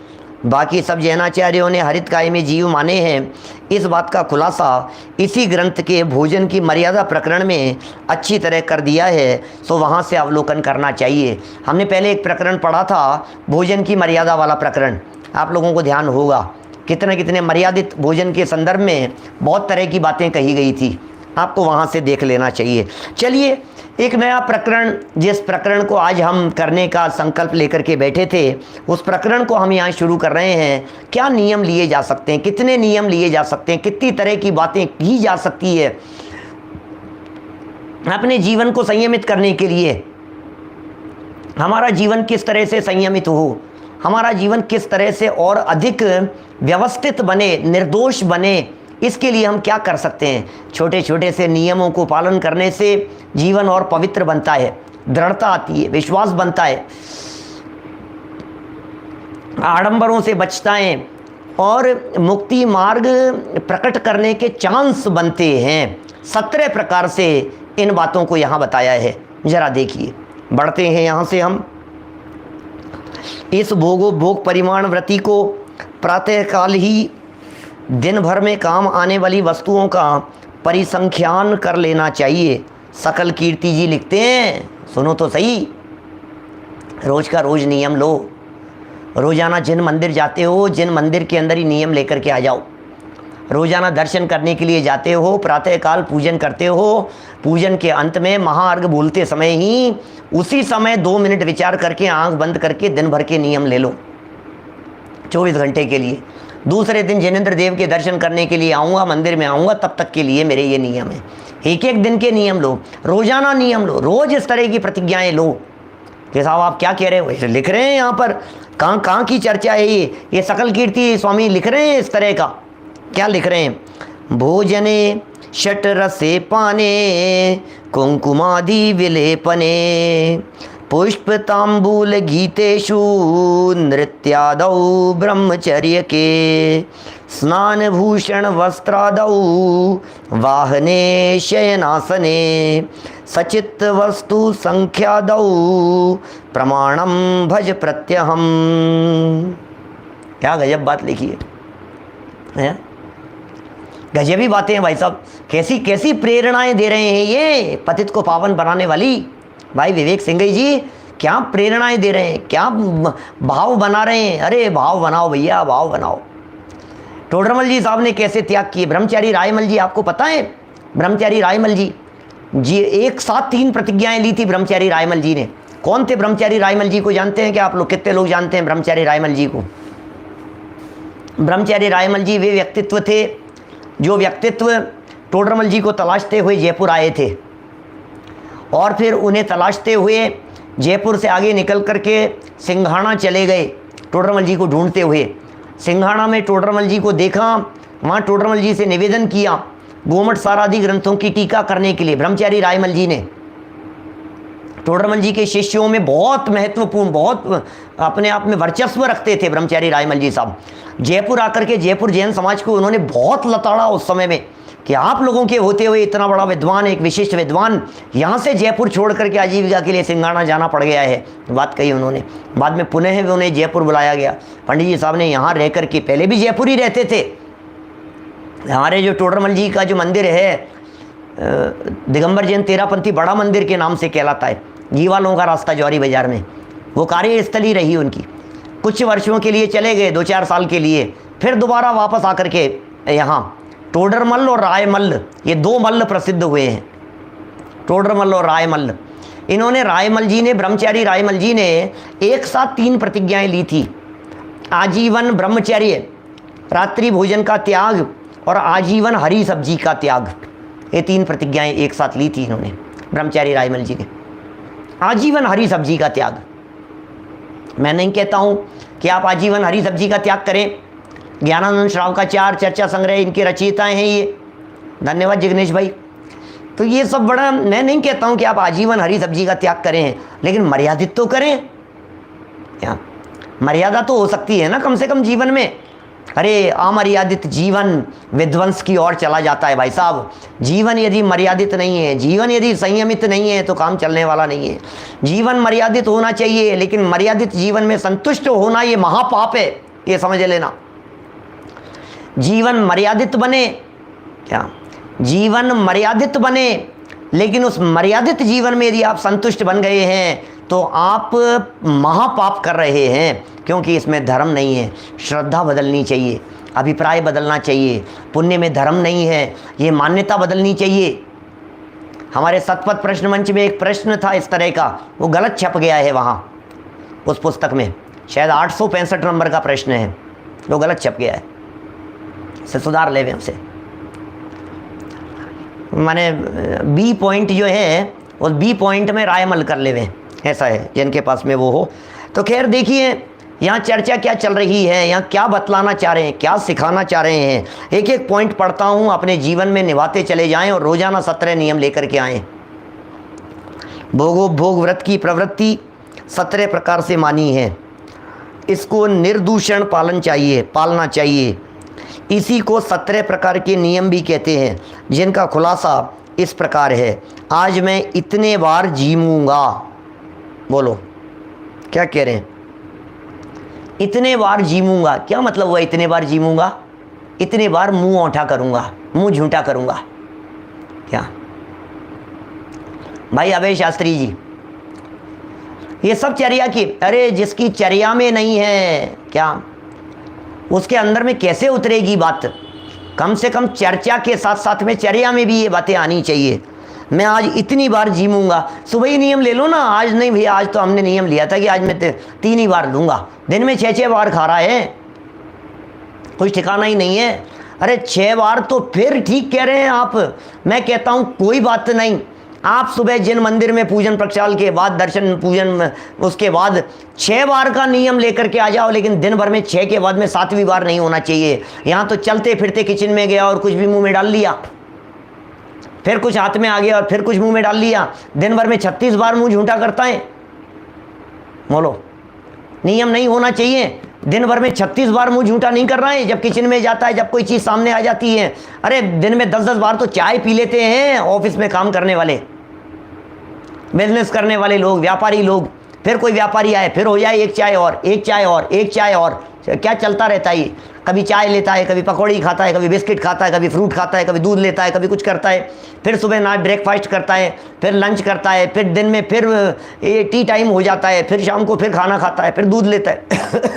बाकी सब जैनाचार्यों ने हरित काय में जीव माने हैं। इस बात का खुलासा इसी ग्रंथ के भोजन की मर्यादा प्रकरण में अच्छी तरह कर दिया है, सो वहाँ से अवलोकन करना चाहिए। हमने पहले एक प्रकरण पढ़ा था भोजन की मर्यादा वाला प्रकरण, आप लोगों को ध्यान होगा, कितने मर्यादित भोजन के संदर्भ में बहुत तरह की बातें कही गई थी, आपको वहाँ से देख लेना चाहिए। चलिए एक नया प्रकरण, जिस प्रकरण को आज हम करने का संकल्प लेकर के बैठे थे, उस प्रकरण को हम यहाँ शुरू कर रहे हैं। क्या नियम लिए जा सकते हैं, कितने नियम लिए जा सकते हैं, कितनी तरह की बातें की जा सकती है अपने जीवन को संयमित करने के लिए। हमारा जीवन किस तरह से संयमित हो, हमारा जीवन किस तरह से और अधिक व्यवस्थित बने, निर्दोष बने, इसके लिए हम क्या कर सकते हैं। छोटे छोटे से नियमों को पालन करने से जीवन और पवित्र बनता है, दृढ़ता आती है, विश्वास बनता है, आडंबरों से बचता है और मुक्ति मार्ग प्रकट करने के चांस बनते हैं। 17 प्रकार से इन बातों को यहाँ बताया है। जरा देखिए, बढ़ते हैं यहाँ से हम। इस भोग परिमाण व्रति को प्रातःकाल ही दिन भर में काम आने वाली वस्तुओं का परिसंख्यान कर लेना चाहिए। सकल कीर्ति जी लिखते हैं, सुनो तो सही, रोज का रोज नियम लो। रोजाना जिन मंदिर जाते हो, जिन मंदिर के अंदर ही नियम लेकर के आ जाओ। रोजाना दर्शन करने के लिए जाते हो, प्रातःकाल पूजन करते हो, पूजन के अंत में महाअर्घ बोलते समय ही उसी समय 2 मिनट विचार करके आंख बंद करके दिन भर के नियम ले लो 24 घंटे के लिए। दूसरे दिन जिनेंद्र देव के दर्शन करने के लिए आऊँगा, मंदिर में आऊँगा, तब तक के लिए मेरे ये नियम है। एक एक दिन के नियम लो, रोजाना नियम लो, रोज इस तरह की प्रतिज्ञाएं लो कि साहब आप क्या कह रहे हो, लिख रहे हैं यहाँ पर, कहाँ की चर्चा है ये सकल कीर्ति स्वामी लिख रहे हैं इस तरह का। क्या लिख रहे हैं? भोजने षट रसे पाने कुंकुमादि विलेपने पुष्प तांबूल गीतेषु नृत्यादौ ब्रह्मचर्य के स्नान भूषण वस्त्रादौ वाहने शयनासने सचित वस्तु संख्यादौ प्रमाणम भज प्रत्यहम। क्या गजब बात लिखी है, गजबी बातें हैं भाई साहब। कैसी कैसी प्रेरणाएं दे रहे हैं ये पतित को पावन बनाने वाली भाई विवेक सिंह जी, क्या प्रेरणाएं दे रहे हैं, क्या भाव बना रहे हैं। अरे भाव बनाओ भैया, भाव बनाओ। टोडरमल जी साहब ने कैसे त्याग किए। ब्रह्मचारी रायमल जी, आपको पता है ब्रह्मचारी रायमल जी एक साथ 3 प्रतिज्ञाएं ली थी ब्रह्मचारी रायमल जी ने। कौन थे ब्रह्मचारी रायमल जी को जानते हैं क्या आप लोग? कितने लोग जानते हैं ब्रह्मचारी रायमल जी को? ब्रह्मचारी रायमल जी वे व्यक्तित्व थे जो व्यक्तित्व टोडरमल जी को तलाशते हुए जयपुर आए थे और फिर उन्हें तलाशते हुए जयपुर से आगे निकल करके सिंघाना चले गए टोडरमल जी को ढूंढते हुए। सिंघाना में टोडरमल जी को देखा, वहाँ टोडरमल जी से निवेदन किया गोमठ सारादि ग्रंथों की टीका करने के लिए। ब्रह्मचारी रायमल जी ने टोडरमल जी के शिष्यों में बहुत महत्वपूर्ण, बहुत अपने आप में वर्चस्व रखते थे ब्रह्मचारी रायमल जी साहब। जयपुर आकर के जयपुर जैन समाज को उन्होंने बहुत लताड़ा उस समय में कि आप लोगों के होते हुए इतना बड़ा विद्वान, एक विशिष्ट विद्वान यहाँ से जयपुर छोड़ करके आजीविका के लिए सिंघाना जाना पड़ गया है, बात कही उन्होंने। बाद में पुनः उन्हें जयपुर बुलाया गया। पंडित जी साहब ने यहाँ रह करके, पहले भी जयपुर ही रहते थे। हमारे जो टोडरमल जी का जो मंदिर है दिगंबर जैन तेरापंथी बड़ा मंदिर के नाम से कहलाता है, जीवालों का रास्ता जौहरी बाजार में, वो कार्यस्थली रही उनकी। कुछ वर्षों के लिए चले गए, 2-4 साल के लिए, फिर दोबारा वापस आकर के यहाँ टोडरमल और रायमल, ये 2 मल्ल प्रसिद्ध हुए हैं, टोडरमल और रायमल। इन्होंने रायमल जी ने, ब्रह्मचारी रायमल जी ने एक साथ 3 प्रतिज्ञाएं ली थी। आजीवन ब्रह्मचर्य, रात्रि भोजन का त्याग और आजीवन हरी सब्जी का त्याग, ये 3 प्रतिज्ञाएं एक साथ ली थी इन्होंने, ब्रह्मचारी रायमल जी ने। आजीवन हरी सब्जी का त्याग, मैं नहीं कहता हूँ कि आप आजीवन हरी सब्जी का त्याग करें। ज्ञानानंद श्रावकाचार्य चर्चा संग्रह इनके रचयिताएँ हैं ये, धन्यवाद जिग्नेश भाई। तो ये सब बड़ा, मैं नहीं कहता हूँ कि आप आजीवन हरी सब्जी का त्याग करें, लेकिन मर्यादित तो करें। क्या मर्यादा तो हो सकती है ना कम से कम जीवन में। अरे अमर्यादित जीवन विध्वंस की ओर चला जाता है भाई साहब। जीवन यदि मर्यादित नहीं है, जीवन यदि संयमित नहीं है तो काम चलने वाला नहीं है। जीवन मर्यादित होना चाहिए, लेकिन मर्यादित जीवन में संतुष्ट होना ये महापाप है, ये समझ लेना। जीवन मर्यादित बने, क्या जीवन मर्यादित बने लेकिन उस मर्यादित जीवन में यदि आप संतुष्ट बन गए हैं तो आप महापाप कर रहे हैं, क्योंकि इसमें धर्म नहीं है। श्रद्धा बदलनी चाहिए, अभिप्राय बदलना चाहिए। पुण्य में धर्म नहीं है, ये मान्यता बदलनी चाहिए। हमारे सतपथ प्रश्न मंच में एक प्रश्न था इस तरह का, वो गलत छप गया है वहाँ उस पुस्तक में, शायद 865 नंबर का प्रश्न है, वो गलत छप गया है, इसे सुधार लेवे उसे। माने बी पॉइंट जो है उस बी पॉइंट में रायमल कर लेवे, ऐसा है जिनके पास में वो हो। तो खैर देखिए यहाँ चर्चा क्या चल रही है, यहाँ क्या बतलाना चाह रहे हैं, क्या सिखाना चाह रहे हैं। एक एक पॉइंट पढ़ता हूँ, अपने जीवन में निभाते चले जाएं और रोजाना 17 नियम लेकर के आएँ। भोग व्रत की प्रवृत्ति 17 प्रकार से मानी है, इसको निर्दूषण पालना चाहिए। इसी को 17 प्रकार के नियम भी कहते हैं, जिनका खुलासा इस प्रकार है। आज मैं इतने बार जीऊँगा, बोलो क्या कह रहे हैं? इतने बार जीऊँगा, क्या मतलब हुआ इतने बार जीऊँगा? इतने बार मुंह औंठा करूँगा, मुंह झूठा करूँगा, क्या भाई अभय शास्त्री जी? ये सब चर्या की, अरे जिसकी चर्या में नहीं है क्या, उसके अंदर में कैसे उतरेगी बात? कम से कम चर्चा के साथ साथ में चर्या में भी ये बातें आनी चाहिए। मैं आज इतनी बार जीऊँगा, सुबह ही नियम ले लो ना। आज नहीं भैया, आज तो हमने नियम लिया था कि आज मैं 3 ही बार लूँगा, दिन में 6 बार खा रहा है, कुछ ठिकाना ही नहीं है। अरे 6 बार तो फिर ठीक कह रहे हैं आप। मैं कहता हूँ कोई बात नहीं, आप सुबह जिन मंदिर में पूजन प्रक्षाल के बाद दर्शन पूजन, उसके बाद 6 बार का नियम लेकर के आ जाओ, लेकिन दिन भर में 6 के बाद में 7वीं बार नहीं होना चाहिए। यहाँ तो चलते फिरते किचन में गया और कुछ भी मुंह में डाल लिया, फिर कुछ हाथ में आ गया और फिर कुछ मुंह में डाल लिया। दिन भर में 36 बार मुंह झूठा करता है। बोलो, नियम नहीं होना चाहिए। दिन भर में 36 बार मुंह झूठा नहीं कर रहा है। जब किचन में जाता है, जब कोई चीज़ सामने आ जाती है, अरे दिन में 10-10 बार तो चाय पी लेते हैं ऑफिस में काम करने वाले, बिजनेस करने वाले लोग, व्यापारी लोग। फिर कोई व्यापारी आए, फिर हो जाए एक चाय और, एक चाय और, एक चाय और, क्या चलता रहता है ये। कभी चाय लेता है, कभी पकौड़ी खाता है, कभी बिस्किट खाता है, कभी फ्रूट खाता है, कभी दूध लेता है, कभी कुछ करता है, फिर सुबह ना ब्रेकफास्ट करता है, फिर लंच करता है, फिर दिन में फिर टी टाइम हो जाता है, फिर शाम को फिर खाना खाता है, फिर दूध लेता है।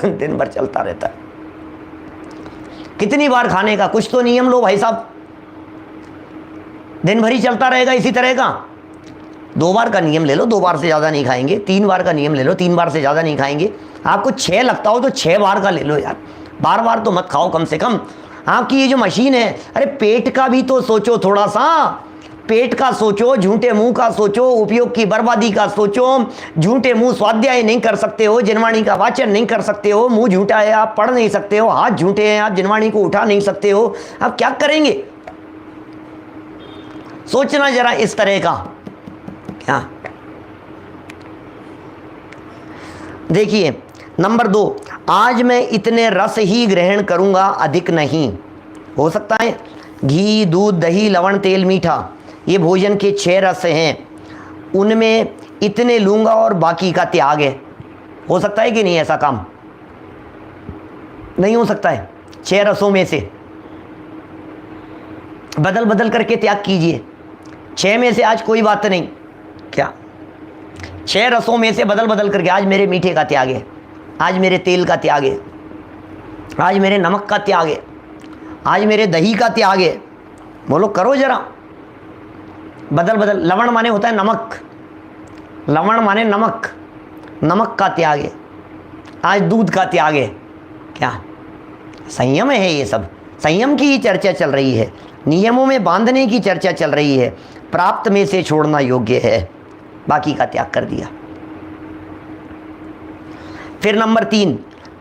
दिन भर चलता रहता है। कितनी बार खाने का, कुछ तो नियम लो भाई साहब। दिन भर ही चलता रहेगा इसी तरह का। 2 बार का नियम ले लो, 2 बार से ज़्यादा नहीं खाएंगे। 3 बार का नियम ले लो, 3 बार से ज़्यादा नहीं खाएंगे। आपको 6 लगता हो तो 6 बार का ले लो यार, बार तो मत खाओ कम से कम। आपकी ये जो मशीन है, अरे पेट का भी तो सोचो थोड़ा सा। पेट का सोचो, झूठे मुंह का सोचो, उपयोग की बर्बादी का सोचो। झूठे मुंह स्वाध्याय नहीं कर सकते हो, जिनवाणी का वाचन नहीं कर सकते हो, मुंह झूठा है, आप पढ़ नहीं सकते हो, हाथ झूठे हैं, आप जिनवाणी को उठा नहीं सकते हो, आप क्या करेंगे? सोचना जरा इस तरह का। क्या देखिए, नंबर 2, आज मैं इतने रस ही ग्रहण करूंगा, अधिक नहीं। हो सकता है घी, दूध, दही, लवण, तेल, मीठा, ये भोजन के 6 रस हैं, उनमें इतने लूंगा और बाकी का त्याग है। हो सकता है कि नहीं? ऐसा काम नहीं हो सकता है। 6 रसों में से बदल बदल करके त्याग कीजिए। 6 में से आज कोई बात नहीं, क्या 6 रसों में से बदल बदल करके, आज मेरे मीठे का त्याग है, आज मेरे तेल का त्याग है, आज मेरे नमक का त्याग है, आज मेरे दही का त्याग है। बोलो, करो जरा, बदल बदल। लवण माने होता है नमक, लवण माने नमक, नमक का त्याग है, आज दूध का त्याग है। क्या संयम है? ये सब संयम की ही चर्चा चल रही है, नियमों में बांधने की चर्चा चल रही है। प्राप्त में से छोड़ना योग्य है, बाकी का त्याग कर दिया। फिर नंबर 3,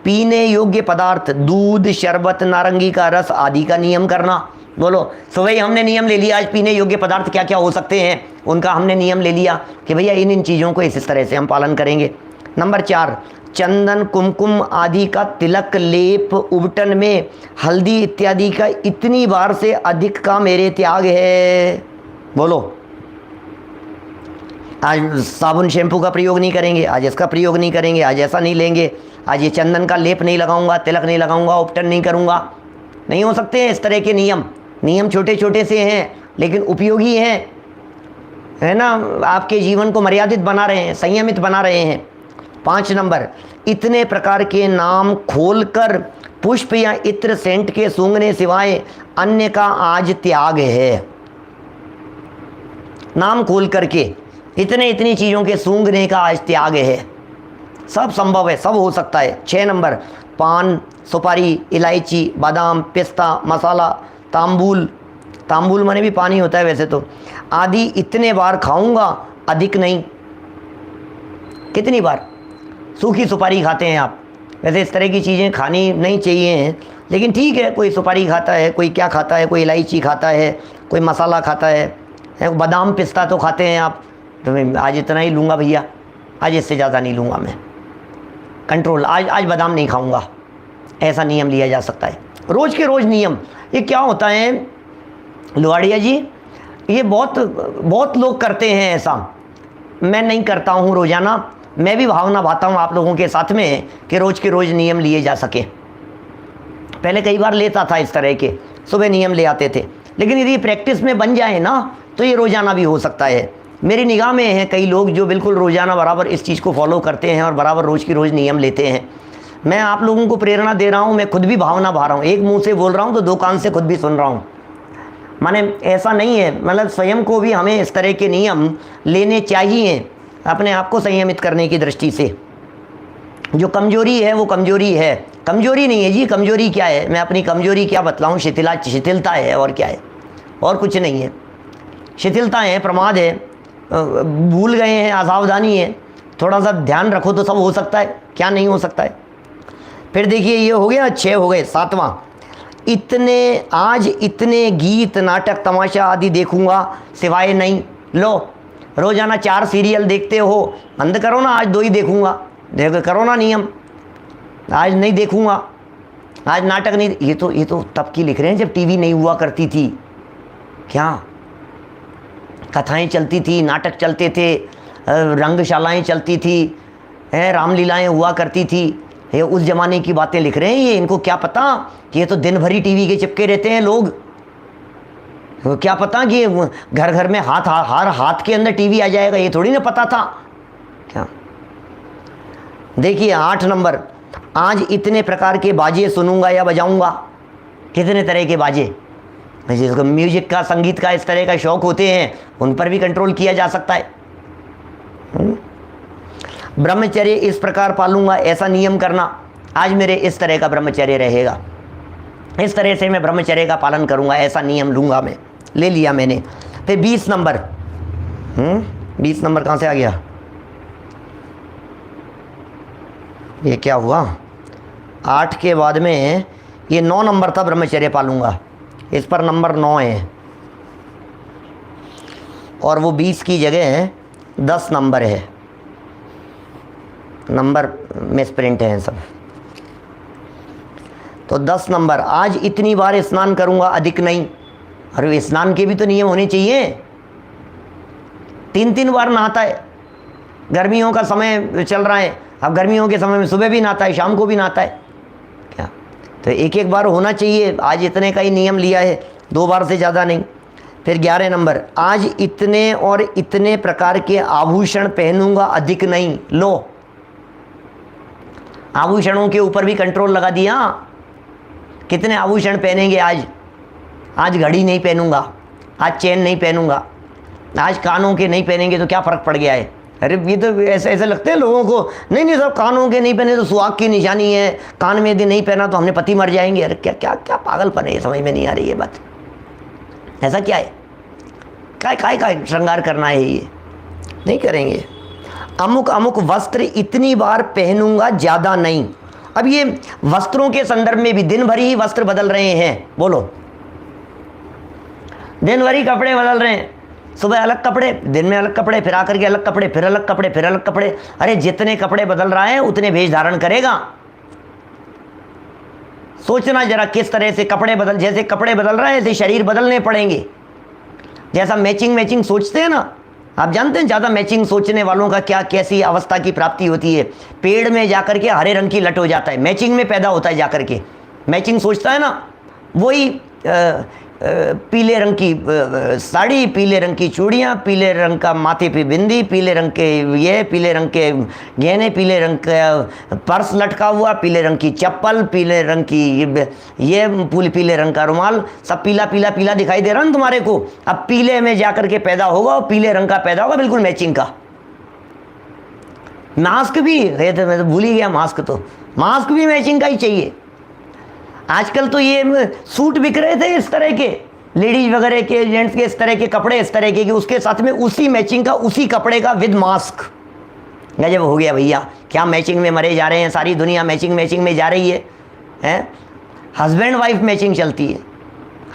पीने योग्य पदार्थ, दूध, शरबत, नारंगी का रस आदि का नियम करना। बोलो, सुबह ही हमने नियम ले लिया, आज पीने योग्य पदार्थ क्या क्या हो सकते हैं उनका हमने नियम ले लिया कि भैया इन चीज़ों को इस तरह से हम पालन करेंगे। नंबर 4, चंदन, कुमकुम आदि का तिलक, लेप, उबटन में हल्दी इत्यादि का इतनी बार से अधिक का मेरे त्याग है। बोलो, आज साबुन शैम्पू का प्रयोग नहीं करेंगे, आज इसका प्रयोग नहीं करेंगे, आज ऐसा नहीं लेंगे, आज ये चंदन का लेप नहीं लगाऊंगा, तिलक नहीं लगाऊंगा, उपटन नहीं करूंगा। नहीं हो सकते हैं इस तरह के नियम। नियम छोटे छोटे से हैं लेकिन उपयोगी हैं। है ना, आपके जीवन को मर्यादित बना रहे हैं, संयमित बना रहे हैं। 5 नंबर, इतने प्रकार के नाम खोलकर पुष्प या इत्र सेंट के सूंघने सिवाय अन्य का आज त्याग है। नाम खोल करके इतनी चीज़ों के सूंघने का आज त्याग है। सब संभव है, सब हो सकता है। 6 नंबर, पान, सुपारी, इलायची, बादाम, पिस्ता, मसाला, तांबूल, तांबूल माने भी पानी होता है वैसे तो, आदि इतने बार खाऊंगा, अधिक नहीं। कितनी बार? सूखी सुपारी खाते हैं आप, वैसे इस तरह की चीज़ें खानी नहीं चाहिए हैं, लेकिन ठीक है, कोई सुपारी खाता है, कोई क्या खाता है, कोई इलायची खाता है, कोई मसाला खाता है, बादाम पिस्ता तो खाते हैं आप। तो मैं आज इतना ही लूँगा भैया, आज इससे ज़्यादा नहीं लूँगा मैं, कंट्रोल, आज बादाम नहीं खाऊँगा, ऐसा नियम लिया जा सकता है। रोज़ के रोज़ नियम, ये क्या होता है लुहाड़िया जी, ये बहुत लोग करते हैं ऐसा, मैं नहीं करता हूँ रोज़ाना। मैं भी भावना भाता हूँ आप लोगों के साथ में कि रोज़ के रोज़ नियम लिए जा सके। पहले कई बार लेता था इस तरह के, सुबह नियम ले आते थे, लेकिन यदि प्रैक्टिस में बन जाए ना तो ये रोज़ाना भी हो सकता है। मेरी निगाह में हैं कई लोग जो बिल्कुल रोज़ाना बराबर इस चीज़ को फॉलो करते हैं और बराबर रोज़ की रोज़ नियम लेते हैं। मैं आप लोगों को प्रेरणा दे रहा हूँ, मैं खुद भी भावना भा रहा हूँ, एक मुँह से बोल रहा हूँ तो 2 कान से खुद भी सुन रहा हूँ। माने ऐसा नहीं है, मतलब स्वयं को भी हमें इस तरह के नियम लेने चाहिए अपने आप को संयमित करने की दृष्टि से। जो कमजोरी है वो कमजोरी है, कमजोरी नहीं है जी, कमजोरी क्या है, मैं अपनी कमजोरी क्या बतलाऊं, शिथिलता है, और क्या है, और कुछ नहीं है। शिथिलता है, प्रमाद है, भूल गए हैं, असावधानी है, थोड़ा सा ध्यान रखो तो सब हो सकता है, क्या नहीं हो सकता है। फिर देखिए ये हो गया, 6 हो गए। 7वां, आज इतने गीत नाटक तमाशा आदि देखूंगा सिवाय नहीं। लो, रोजाना 4 सीरियल देखते हो, बंद करो ना, आज 2 ही देखूंगा, देखो करो ना नियम, आज नहीं देखूंगा, आज नाटक नहीं। ये तो तब की लिख रहे हैं जब टीवी नहीं हुआ करती थी, क्या कथाएं चलती थी, नाटक चलते थे, रंगशालाएं चलती थी, रामलीलाएं हुआ करती थी। ये उस ज़माने की बातें लिख रहे हैं ये, इनको क्या पता कि ये तो दिन भर ही टीवी के चिपके रहते हैं लोग। तो क्या पता कि घर घर में हर हाथ के अंदर टीवी आ जाएगा, ये थोड़ी ना पता था क्या। देखिए 8 नंबर, आज इतने प्रकार के बाजे सुनूंगा या बजाऊंगा। कितने तरह के बाजे, जिसको म्यूजिक का, संगीत का इस तरह का शौक होते हैं, उन पर भी कंट्रोल किया जा सकता है। ब्रह्मचर्य इस प्रकार पालूंगा, ऐसा नियम करना, आज मेरे इस तरह का ब्रह्मचर्य रहेगा, इस तरह से मैं ब्रह्मचर्य का पालन करूंगा, ऐसा नियम लूंगा मैं, ले लिया मैंने। फिर 20 नंबर, 20 नंबर कहाँ से आ गया, ये क्या हुआ, 8 के बाद में ये 9 नंबर था, ब्रह्मचर्य पालूंगा, इस पर नंबर 9 है, और वो 20 की जगह 10 नंबर है, नंबर मिसप्रिंट हैं सब। तो 10 नंबर, आज इतनी बार स्नान करूंगा, अधिक नहीं। अरे स्नान के भी तो नियम होने चाहिए, 3 बार नहाता है, गर्मियों का समय चल रहा है, अब गर्मियों के समय में सुबह भी नहाता है, शाम को भी नहाता है, क्या तो एक बार होना चाहिए। आज इतने का ही नियम लिया है, 2 बार से ज़्यादा नहीं। फिर 11 नंबर, आज इतने और इतने प्रकार के आभूषण पहनूंगा, अधिक नहीं। लो, आभूषणों के ऊपर भी कंट्रोल लगा दिया। कितने आभूषण पहनेंगे आज घड़ी नहीं पहनूंगा, आज चेन नहीं पहनूंगा, आज कानों के नहीं पहनेंगे तो क्या फ़र्क पड़ गया है। अरे ये तो ऐसे लगते हैं लोगों को, नहीं सब कानों के नहीं पहने तो सुहाग की निशानी है, कान में यदि नहीं पहना तो हमने पति मर जाएंगे। अरे क्या क्या क्या पागलपन है, ये समझ में नहीं आ रही है बात। ऐसा क्या है, काय श्रृंगार करना है, ये नहीं करेंगे। अमुक वस्त्र इतनी बार पहनूंगा, ज़्यादा नहीं। अब ये वस्त्रों के संदर्भ में भी दिन भर ही वस्त्र बदल रहे हैं, बोलो, दिन भर ही कपड़े बदल रहे हैं, सुबह अलग कपड़े, दिन में अलग कपड़े, फिर आकर के अलग कपड़े, फिर अलग कपड़े, फिर अलग कपड़े। अरे जितने कपड़े बदल रहा है उतने वेश धारण करेगा। सोचना जरा किस तरह से कपड़े बदल, जैसे कपड़े बदल रहा है ऐसे शरीर बदलने पड़ेंगे। जैसा मैचिंग सोचते हैं ना, आप जानते हैं ज़्यादा मैचिंग सोचने वालों का क्या, कैसी अवस्था की प्राप्ति होती है। पेड़ में जाकर के हरे रंग की लट हो जाता है, मैचिंग में पैदा होता है जाकर के। मैचिंग सोचता है ना, वही पीले रंग की साड़ी, पीले रंग की चूड़ियाँ, पीले रंग का माथे पे बिंदी, पीले रंग के पीले रंग के गहने, पीले रंग का पर्स लटका हुआ, पीले रंग की चप्पल, पीले रंग की पीले रंग का रुमाल, सब पीला पीला पीला दिखाई दे रहा है ना तुम्हारे को। अब पीले में जाकर के पैदा होगा और पीले रंग का पैदा होगा, बिल्कुल मैचिंग का। मास्क भी मैं तो भूल ही गया, मास्क भी मैचिंग का ही चाहिए। आजकल तो ये सूट बिक रहे थे इस तरह के, लेडीज वगैरह के, जेंट्स के, इस तरह के कपड़े, इस तरह के कि उसके साथ में उसी मैचिंग का, उसी कपड़े का विद मास्क। गजब हो गया भैया, क्या मैचिंग में मरे जा रहे हैं, सारी दुनिया मैचिंग में जा रही है। हस्बैंड वाइफ मैचिंग चलती है,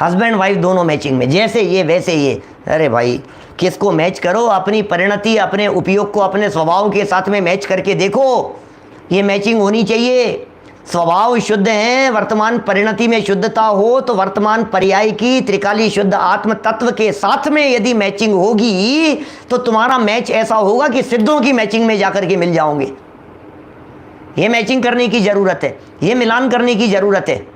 हस्बैंड वाइफ दोनों मैचिंग में, जैसे ये वैसे ये। अरे भाई, किसको मैच करो, अपनी परिणति, अपने उपयोग को अपने स्वभाव के साथ में मैच करके देखो। ये मैचिंग होनी चाहिए। स्वभाव शुद्ध है, वर्तमान परिणति में शुद्धता हो तो वर्तमान पर्याय की त्रिकाली शुद्ध आत्म तत्व के साथ में यदि मैचिंग होगी तो तुम्हारा मैच ऐसा होगा कि सिद्धों की मैचिंग में जाकर के मिल जाओगे। ये मैचिंग करने की जरूरत है, ये मिलान करने की जरूरत है।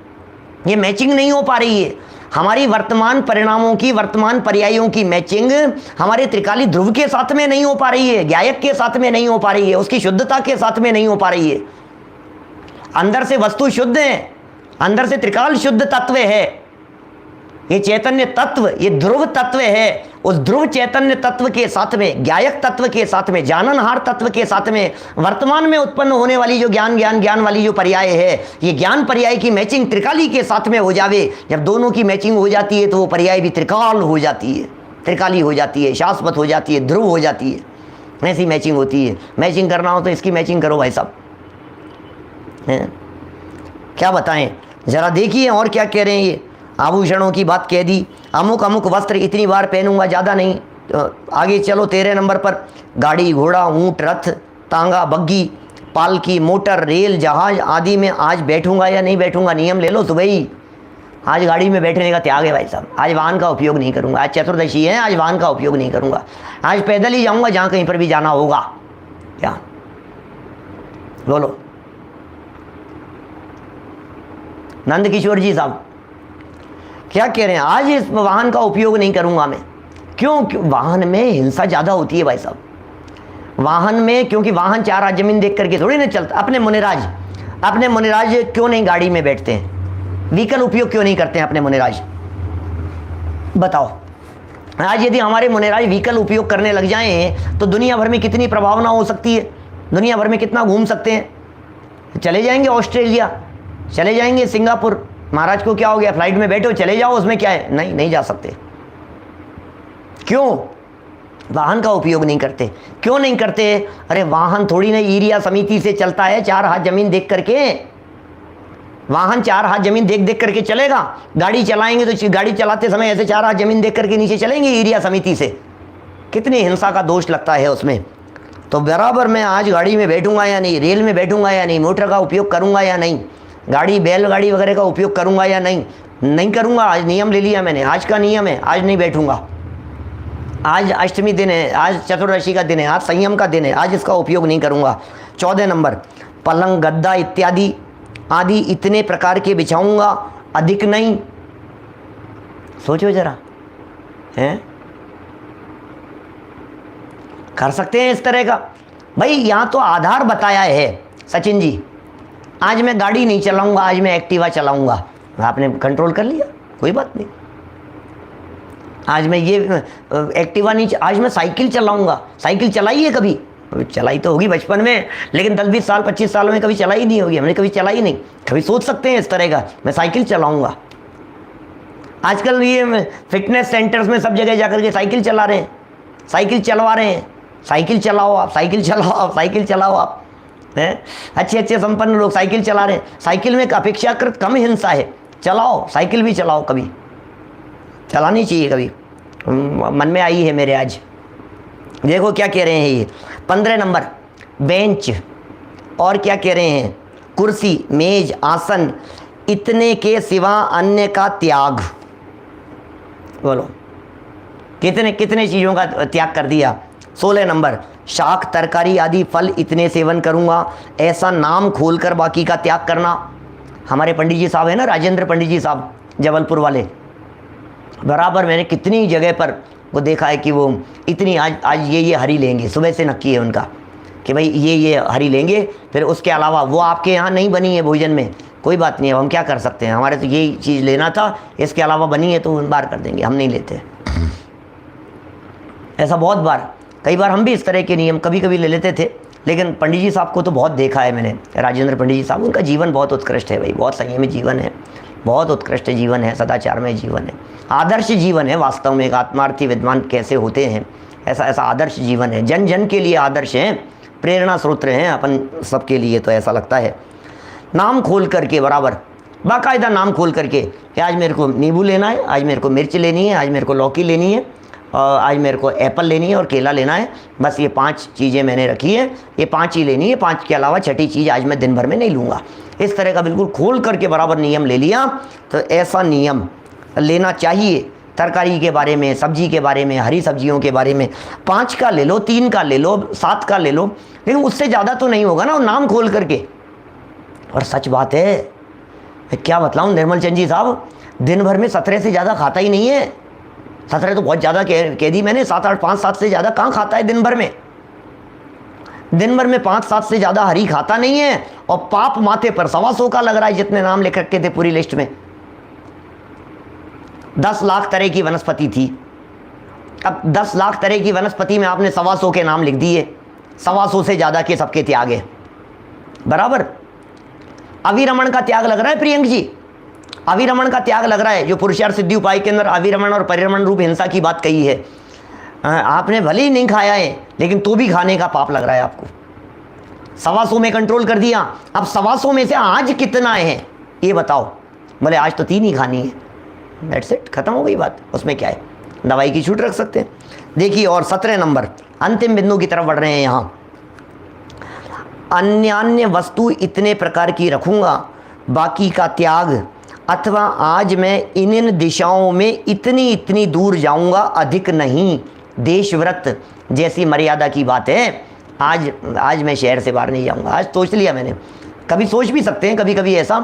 ये मैचिंग नहीं हो पा रही है। हमारी वर्तमान परिणामों की, वर्तमान पर्यायों की मैचिंग हमारे त्रिकाली ध्रुव के साथ में नहीं हो पा रही है, ज्ञायक के साथ में नहीं हो पा रही है, उसकी शुद्धता के साथ में नहीं हो पा रही है। अंदर से वस्तु शुद्ध है, अंदर से त्रिकाल शुद्ध तत्व है, ये चैतन्य तत्व, ये ध्रुव तत्व है। उस ध्रुव चैतन्य तत्व के साथ में, ज्ञायक तत्व के साथ में, जाननहार तत्व के साथ में वर्तमान में उत्पन्न होने वाली जो ज्ञान वाली जो पर्याय है, ये ज्ञान पर्याय की मैचिंग त्रिकाली के साथ में हो जावे। जब दोनों की मैचिंग हो जाती है तो वो पर्याय भी त्रिकाल हो जाती है, त्रिकाली हो जाती है, शाश्वत हो जाती है, ध्रुव हो जाती है। ऐसी मैचिंग होती है। मैचिंग करना हो तो इसकी मैचिंग करो भाई साहब। क्या बताएं, जरा देखिए और क्या कह रहे हैं। ये आभूषणों की बात कह दी, अमुक अमुक वस्त्र इतनी बार पहनूंगा, ज़्यादा नहीं। आगे चलो 13 नंबर पर, गाड़ी घोड़ा ऊंट रथ तांगा बग्गी पालकी मोटर रेल जहाज आदि में आज बैठूंगा या नहीं बैठूंगा। नियम ले लो सुबह ही, आज गाड़ी में बैठने का त्याग है भाई साहब। आज वाहन का उपयोग नहीं करूंगा, आज चतुर्दशी है, आज वाहन का उपयोग नहीं करूंगा, आज पैदल ही जाऊंगा जहाँ कहीं पर भी जाना होगा। क्या बोलो नंद किशोर जी साहब क्या कह रहे हैं, आज इस वाहन का उपयोग नहीं करूंगा मैं। क्यों? वाहन में हिंसा ज़्यादा होती है भाई साहब, वाहन में, क्योंकि वाहन 4 हाथ जमीन देख करके थोड़ी ना चलता। अपने मुनिराज क्यों नहीं गाड़ी में बैठते हैं, व्हीकल उपयोग क्यों नहीं करते हैं अपने मुनिराज? बताओ, आज यदि हमारे मुनिराज व्हीकल उपयोग करने लग जाएं तो दुनिया भर में कितनी प्रभावना हो सकती है, दुनिया भर में कितना घूम सकते हैं। चले जाएंगे ऑस्ट्रेलिया, चले जाएंगे सिंगापुर, महाराज को क्या हो गया, फ्लाइट में बैठो चले जाओ, उसमें क्या है? नहीं जा सकते। क्यों? वाहन का उपयोग नहीं करते। क्यों नहीं करते? अरे वाहन थोड़ी ना एरिया समिति से चलता है 4 हाथ जमीन देख करके। वाहन 4 हाथ जमीन देख करके चलेगा। गाड़ी चलाएंगे तो गाड़ी चलाते समय ऐसे 4 हाथ जमीन देख करके नीचे चलेंगे एरिया समिति से? कितनी हिंसा का दोष लगता है उसमें। तो बराबर मैं आज गाड़ी में बैठूंगा या नहीं, रेल में बैठूंगा या नहीं, मोटर का उपयोग करूंगा या नहीं, गाड़ी बैलगाड़ी वगैरह का उपयोग करूंगा या नहीं करूंगा। आज नियम ले लिया मैंने, आज का नियम है, आज नहीं बैठूंगा। आज अष्टमी दिन है, आज चतुर्दशी का दिन है, आज संयम का दिन है, आज इसका उपयोग नहीं करूंगा। 14 नंबर, पलंग गद्दा इत्यादि आदि इतने प्रकार के बिछाऊंगा, अधिक नहीं। सोचो जरा, हैं कर सकते हैं इस तरह का? भाई यहाँ तो आधार बताया है सचिन जी, आज मैं गाड़ी नहीं चलाऊंगा, आज मैं एक्टिवा चलाऊंगा। आपने कंट्रोल कर लिया, कोई बात नहीं। आज मैं ये एक्टिवा नहीं, आज मैं साइकिल चलाऊंगा। साइकिल चलाई है कभी? चलाई तो होगी बचपन में, लेकिन 10-20 साल 25 साल में कभी चलाई नहीं होगी, हमने कभी चलाई नहीं। कभी सोच सकते हैं इस तरह का, मैं साइकिल चलाऊंगा। आजकल ये फिटनेस सेंटर्स में सब जगह जाकर के साइकिल चला रहे हैं, साइकिल चलवा रहे हैं। साइकिल चलाओ आप, साइकिल चलाओ आप, साइकिल चलाओ आप, हैं अच्छे संपन्न लोग साइकिल चला रहे हैं। साइकिल में अपेक्षाकृत कम हिंसा है, चलाओ साइकिल भी चलाओ, कभी चलानी चाहिए। कभी मन में आई है मेरे आज। देखो क्या कह रहे हैं ये 15 नंबर, बेंच और क्या कह रहे हैं, कुर्सी मेज आसन इतने के सिवा अन्य का त्याग। बोलो कितने चीज़ों का त्याग कर दिया। 16 नंबर, शाक तरकारी आदि फल इतने सेवन करूंगा, ऐसा नाम खोलकर बाकी का त्याग करना। हमारे पंडित जी साहब है ना, राजेंद्र पंडित जी साहब जबलपुर वाले, बराबर मैंने कितनी जगह पर वो देखा है कि वो इतनी आज ये हरी लेंगे, सुबह से नक्की है उनका कि भाई ये हरी लेंगे, फिर उसके अलावा वो आपके यहाँ नहीं बनी है भोजन में, कोई बात नहीं है, हम क्या कर सकते हैं, हमारे तो यही चीज़ लेना था, इसके अलावा बनी है तो बार कर देंगे, हम नहीं लेते। ऐसा बहुत बार, कई बार हम भी इस तरह के नियम कभी कभी ले लेते थे, लेकिन पंडित जी साहब को तो बहुत देखा है मैंने, राजेंद्र पंडित जी साहब, उनका जीवन बहुत उत्कृष्ट है भाई, बहुत संयमी जीवन है, बहुत उत्कृष्ट जीवन है, सदाचार में जीवन है, आदर्श जीवन है। वास्तव में एक आत्मार्थी विद्वान कैसे होते हैं, ऐसा आदर्श जीवन है, जन जन के लिए आदर्श हैं, प्रेरणा स्रोत हैं अपन सबके लिए। तो ऐसा लगता है नाम खोल करके, बराबर बाकायदा नाम खोल करके कि आज मेरे को नींबू लेना है, आज मेरे को मिर्च लेनी है, आज मेरे को लौकी लेनी है, और आज मेरे को एप्पल लेनी है और केला लेना है, बस ये 5 चीज़ें मैंने रखी है, ये 5 ही लेनी है, 5 के अलावा छठी चीज़ आज मैं दिन भर में नहीं लूँगा। इस तरह का बिल्कुल खोल करके बराबर नियम ले लिया। तो ऐसा नियम लेना चाहिए तरकारी के बारे में, सब्जी के बारे में, हरी सब्जियों के बारे में। 5 का ले लो, 3 का ले लो, 7 का ले लो, लेकिन उससे ज़्यादा तो नहीं होगा ना, नाम खोल करके। और सच बात है, मैं क्या बतलाऊँ निर्मल चंद जी साहब, दिन भर में 17 से ज़्यादा खाता ही नहीं है। 17 तो बहुत ज़्यादा कह दी मैंने, 7 8 5 7 से ज़्यादा कहाँ खाता है दिन भर में। दिन भर में 5 7 से ज़्यादा हरी खाता नहीं है, और पाप माथे पर 125 का लग रहा है, जितने नाम लिख रखे थे पूरी लिस्ट में। 10 लाख तरह की वनस्पति थी, अब 10 लाख तरह की वनस्पति में आपने 125 के नाम लिख दिए, 125 से ज़्यादा के सबके त्याग है। बराबर अविरमण का त्याग लग रहा है प्रियंक जी, अविरमण का त्याग लग रहा है, जो पुरुषार्थ सिद्धि उपाय के अंदर अविरमण और परिरमण रूप हिंसा की बात कही है। आपने भले ही नहीं खाया है, लेकिन तो भी खाने का पाप लग रहा है आपको। 125 में कंट्रोल कर दिया, अब 125 में से आज कितना है ये बताओ। बोले आज तो 3 ही खानी है, दैट्स इट, खत्म हो गई बात, उसमें क्या है, दवाई की छूट रख सकते हैं। देखिए और 17 नंबर अंतिम बिंदु की तरफ बढ़ रहे हैं यहाँ। अन्य वस्तु इतने प्रकार की रखूँगा, बाकी का त्याग, अथवा आज मैं इन दिशाओं में इतनी दूर जाऊँगा, अधिक नहीं। देशव्रत जैसी मर्यादा की बात है, आज मैं शहर से बाहर नहीं जाऊँगा, आज सोच लिया मैंने। कभी सोच भी सकते हैं, कभी कभी ऐसा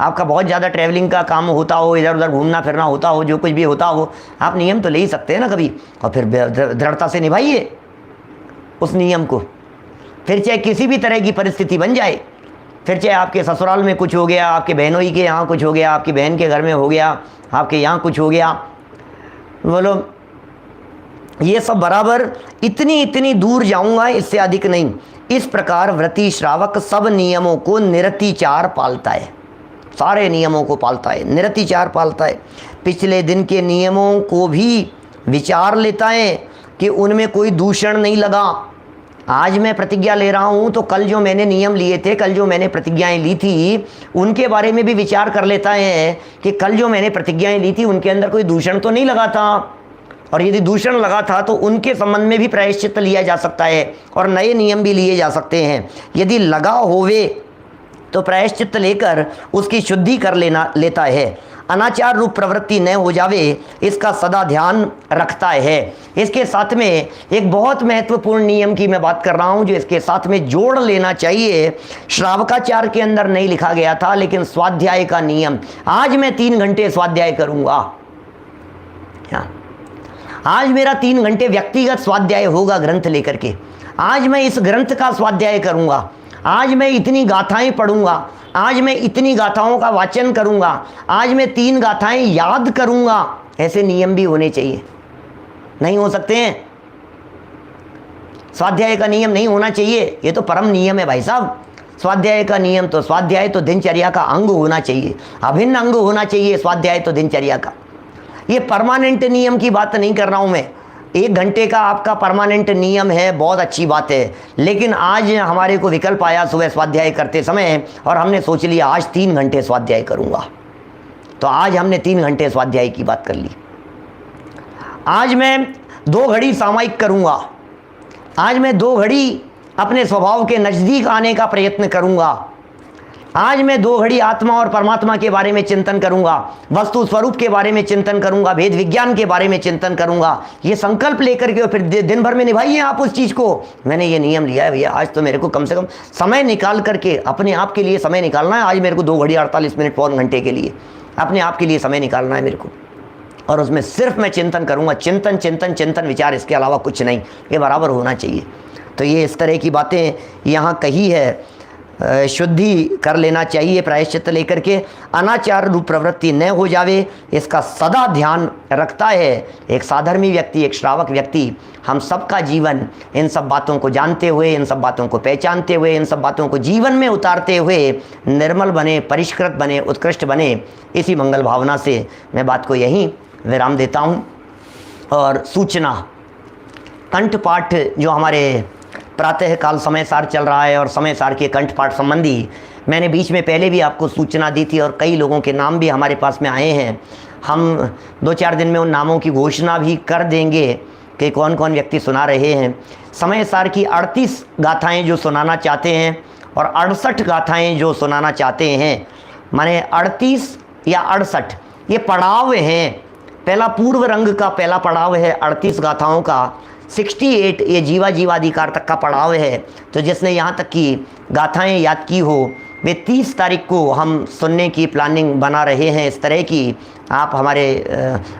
आपका बहुत ज़्यादा ट्रैवलिंग का काम होता हो, इधर उधर घूमना फिरना होता हो, जो कुछ भी होता हो, आप नियम तो ले ही सकते हैं ना कभी, और फिर दृढ़ता से निभाइए उस नियम को। फिर चाहे किसी भी तरह की परिस्थिति बन जाए, फिर चाहे आपके ससुराल में कुछ हो गया, आपके बहनोई के यहाँ कुछ हो गया, आपकी बहन के घर में हो गया, आपके यहाँ कुछ हो गया, बोलो ये सब बराबर इतनी दूर जाऊंगा, इससे अधिक नहीं। इस प्रकार व्रती श्रावक सब नियमों को निरतिचार पालता है, सारे नियमों को पालता है, निरतिचार पालता है। पिछले दिन के नियमों को भी विचार लेता है कि उनमें कोई दूषण नहीं लगा। आज मैं प्रतिज्ञा ले रहा हूँ तो कल जो मैंने नियम लिए थे, कल जो मैंने प्रतिज्ञाएं ली थी, उनके बारे में भी विचार कर लेता है कि कल जो मैंने प्रतिज्ञाएं ली थी उनके अंदर कोई दूषण तो नहीं लगा था, और यदि दूषण लगा था तो उनके संबंध में भी प्रायश्चित लिया जा सकता है और नए नियम भी लिए जा सकते हैं। यदि लगा होवे तो प्रायश्चित लेकर उसकी शुद्धि कर लेता है। अनाचार रूप प्रवृत्ति न हो जावे, इसका सदा ध्यान रखता है। इसके साथ में एक बहुत महत्वपूर्ण नियम की मैं बात कर रहा हूं, जो इसके साथ में जोड़ लेना चाहिए। श्रावकाचार के अंदर नहीं लिखा गया था, लेकिन स्वाध्याय का नियम, आज मैं 3 घंटे स्वाध्याय करूंगा। आज मेरा 3 घंटे व्यक्तिगत स्वाध्याय होगा ग्रंथ लेकर के, आज मैं इस ग्रंथ का स्वाध्याय करूंगा, आज मैं इतनी गाथाएं पढ़ूंगा, आज मैं इतनी गाथाओं का वाचन करूंगा, आज मैं 3 गाथाएं याद करूंगा। ऐसे नियम भी होने चाहिए, नहीं हो सकते हैं? स्वाध्याय का नियम नहीं होना चाहिए, ये तो परम नियम है भाई साहब। स्वाध्याय का नियम तो, स्वाध्याय तो दिनचर्या का अंग होना चाहिए, अभिन्न अंग होना चाहिए स्वाध्याय तो दिनचर्या का। ये परमानेंट नियम की बात नहीं कर रहा हूं मैं, 1 घंटे का आपका परमानेंट नियम है, बहुत अच्छी बात है, लेकिन आज हमारे को विकल्प आया सुबह स्वाध्याय करते समय और हमने सोच लिया आज 3 घंटे स्वाध्याय करूंगा, तो आज हमने 3 घंटे स्वाध्याय की बात कर ली। आज मैं 2 घड़ी सामायिक करूंगा, आज मैं 2 घड़ी अपने स्वभाव के नज़दीक आने का प्रयत्न करूंगा, आज मैं 2 घड़ी आत्मा और परमात्मा के बारे में चिंतन करूंगा, वस्तु स्वरूप के बारे में चिंतन करूंगा, भेद विज्ञान के बारे में चिंतन करूंगा। ये संकल्प लेकर के और फिर दिन भर में निभाइए आप उस चीज़ को। मैंने ये नियम लिया है भैया, आज तो मेरे को कम से कम समय निकाल करके अपने आप के लिए समय निकालना है। आज मेरे को 2 घड़ी 48 मिनट 1 घंटे के लिए अपने आप के लिए समय निकालना है मेरे को। और उसमें सिर्फ मैं चिंतन करूँगा, चिंतन चिंतन चिंतन विचार, इसके अलावा कुछ नहीं, ये बराबर होना चाहिए। तो ये इस तरह की बातें यहाँ कही है। शुद्धि कर लेना चाहिए प्रायश्चित लेकर के, अनाचार रूप प्रवृत्ति न हो जावे, इसका सदा ध्यान रखता है एक साधर्मी व्यक्ति, एक श्रावक व्यक्ति। हम सबका जीवन इन सब बातों को जानते हुए, इन सब बातों को पहचानते हुए, इन सब बातों को जीवन में उतारते हुए निर्मल बने, परिष्कृत बने, उत्कृष्ट बने। इसी मंगल भावना से मैं बात को यहीं विराम देता हूँ। और सूचना, कंठपाठ जो हमारे प्रातः काल समय सार चल रहा है, और समय सार के कंठपाठ संबंधी मैंने बीच में पहले भी आपको सूचना दी थी, और कई लोगों के नाम भी हमारे पास में आए हैं। हम 2-4 दिन में उन नामों की घोषणा भी कर देंगे कि कौन कौन व्यक्ति सुना रहे हैं। समय सार की 38 गाथाएं जो सुनाना चाहते हैं और 68 गाथाएं जो सुनाना चाहते हैं, माने 38 या 68 ये पड़ाव हैं। पहला पूर्व रंग का पहला पड़ाव है 38 गाथाओं का, 68 ये जीवा जीवाधिकार तक का पड़ाव है। तो जिसने यहाँ तक की गाथाएं याद की हो, वे 30 तारीख को हम सुनने की प्लानिंग बना रहे हैं इस तरह की। आप हमारे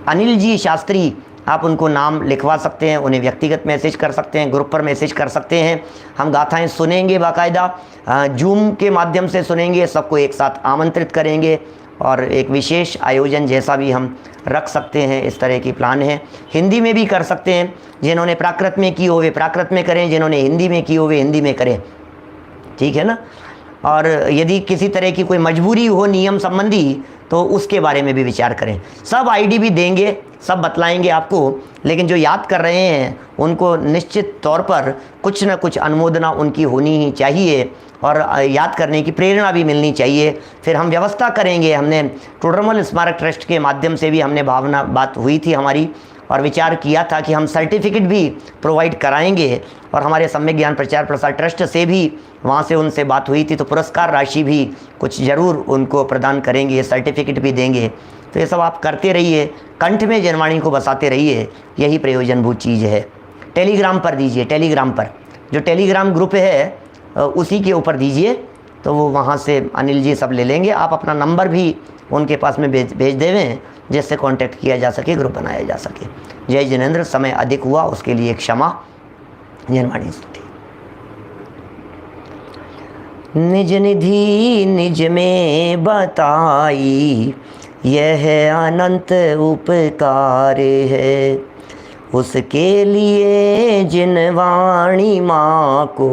अनिल जी शास्त्री, आप उनको नाम लिखवा सकते हैं, उन्हें व्यक्तिगत मैसेज कर सकते हैं, ग्रुप पर मैसेज कर सकते हैं। हम गाथाएं सुनेंगे, बाकायदा जूम के माध्यम से सुनेंगे, सबको एक साथ आमंत्रित करेंगे और एक विशेष आयोजन जैसा भी हम रख सकते हैं, इस तरह की प्लान है। हिंदी में भी कर सकते हैं, जिन्होंने प्राकृत में की हो वे प्राकृत में करें, जिन्होंने हिंदी में की हो वे हिंदी में करें, ठीक है ना। और यदि किसी तरह की कोई मजबूरी हो नियम संबंधी तो उसके बारे में भी विचार करें। सब आईडी भी देंगे, सब बतलाएंगे आपको, लेकिन जो याद कर रहे हैं उनको निश्चित तौर पर कुछ न कुछ अनुमोदना उनकी होनी ही चाहिए और याद करने की प्रेरणा भी मिलनी चाहिए। फिर हम व्यवस्था करेंगे। हमने टोडरमल स्मारक ट्रस्ट के माध्यम से भी हमने भावना बात हुई थी हमारी, और विचार किया था कि हम सर्टिफिकेट भी प्रोवाइड कराएंगे, और हमारे सम्यक ज्ञान प्रचार प्रसार ट्रस्ट से भी वहाँ से उनसे बात हुई थी, तो पुरस्कार राशि भी कुछ ज़रूर उनको प्रदान करेंगे, सर्टिफिकेट भी देंगे। तो ये सब आप करते रहिए, कंठ में जनवाणी को बसाते रहिए, यही प्रयोजनभूत चीज़ है। टेलीग्राम पर दीजिए, टेलीग्राम पर जो टेलीग्राम ग्रुप है उसी के ऊपर दीजिए, तो वो वहाँ से अनिल जी सब ले लेंगे। आप अपना नंबर भी उनके पास में भेज देवें, जिससे कांटेक्ट किया जा सके, ग्रुप बनाया जा सके। जय जिनेंद्र। समय अधिक हुआ उसके लिए क्षमा। जनवाणी स्तुति। निज निधि निज में बताई, यह अनंत उपकार है। उसके लिए जिन वाणी माँ को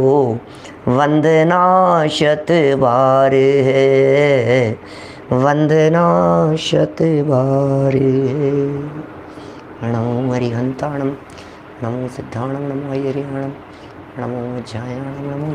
वंदना शत बार है, वंदना शत बार है। नमो हरिहंताणम, नमो सिद्धाणम, नमो हरिहरणम, नमो ज्यायाणम, नमो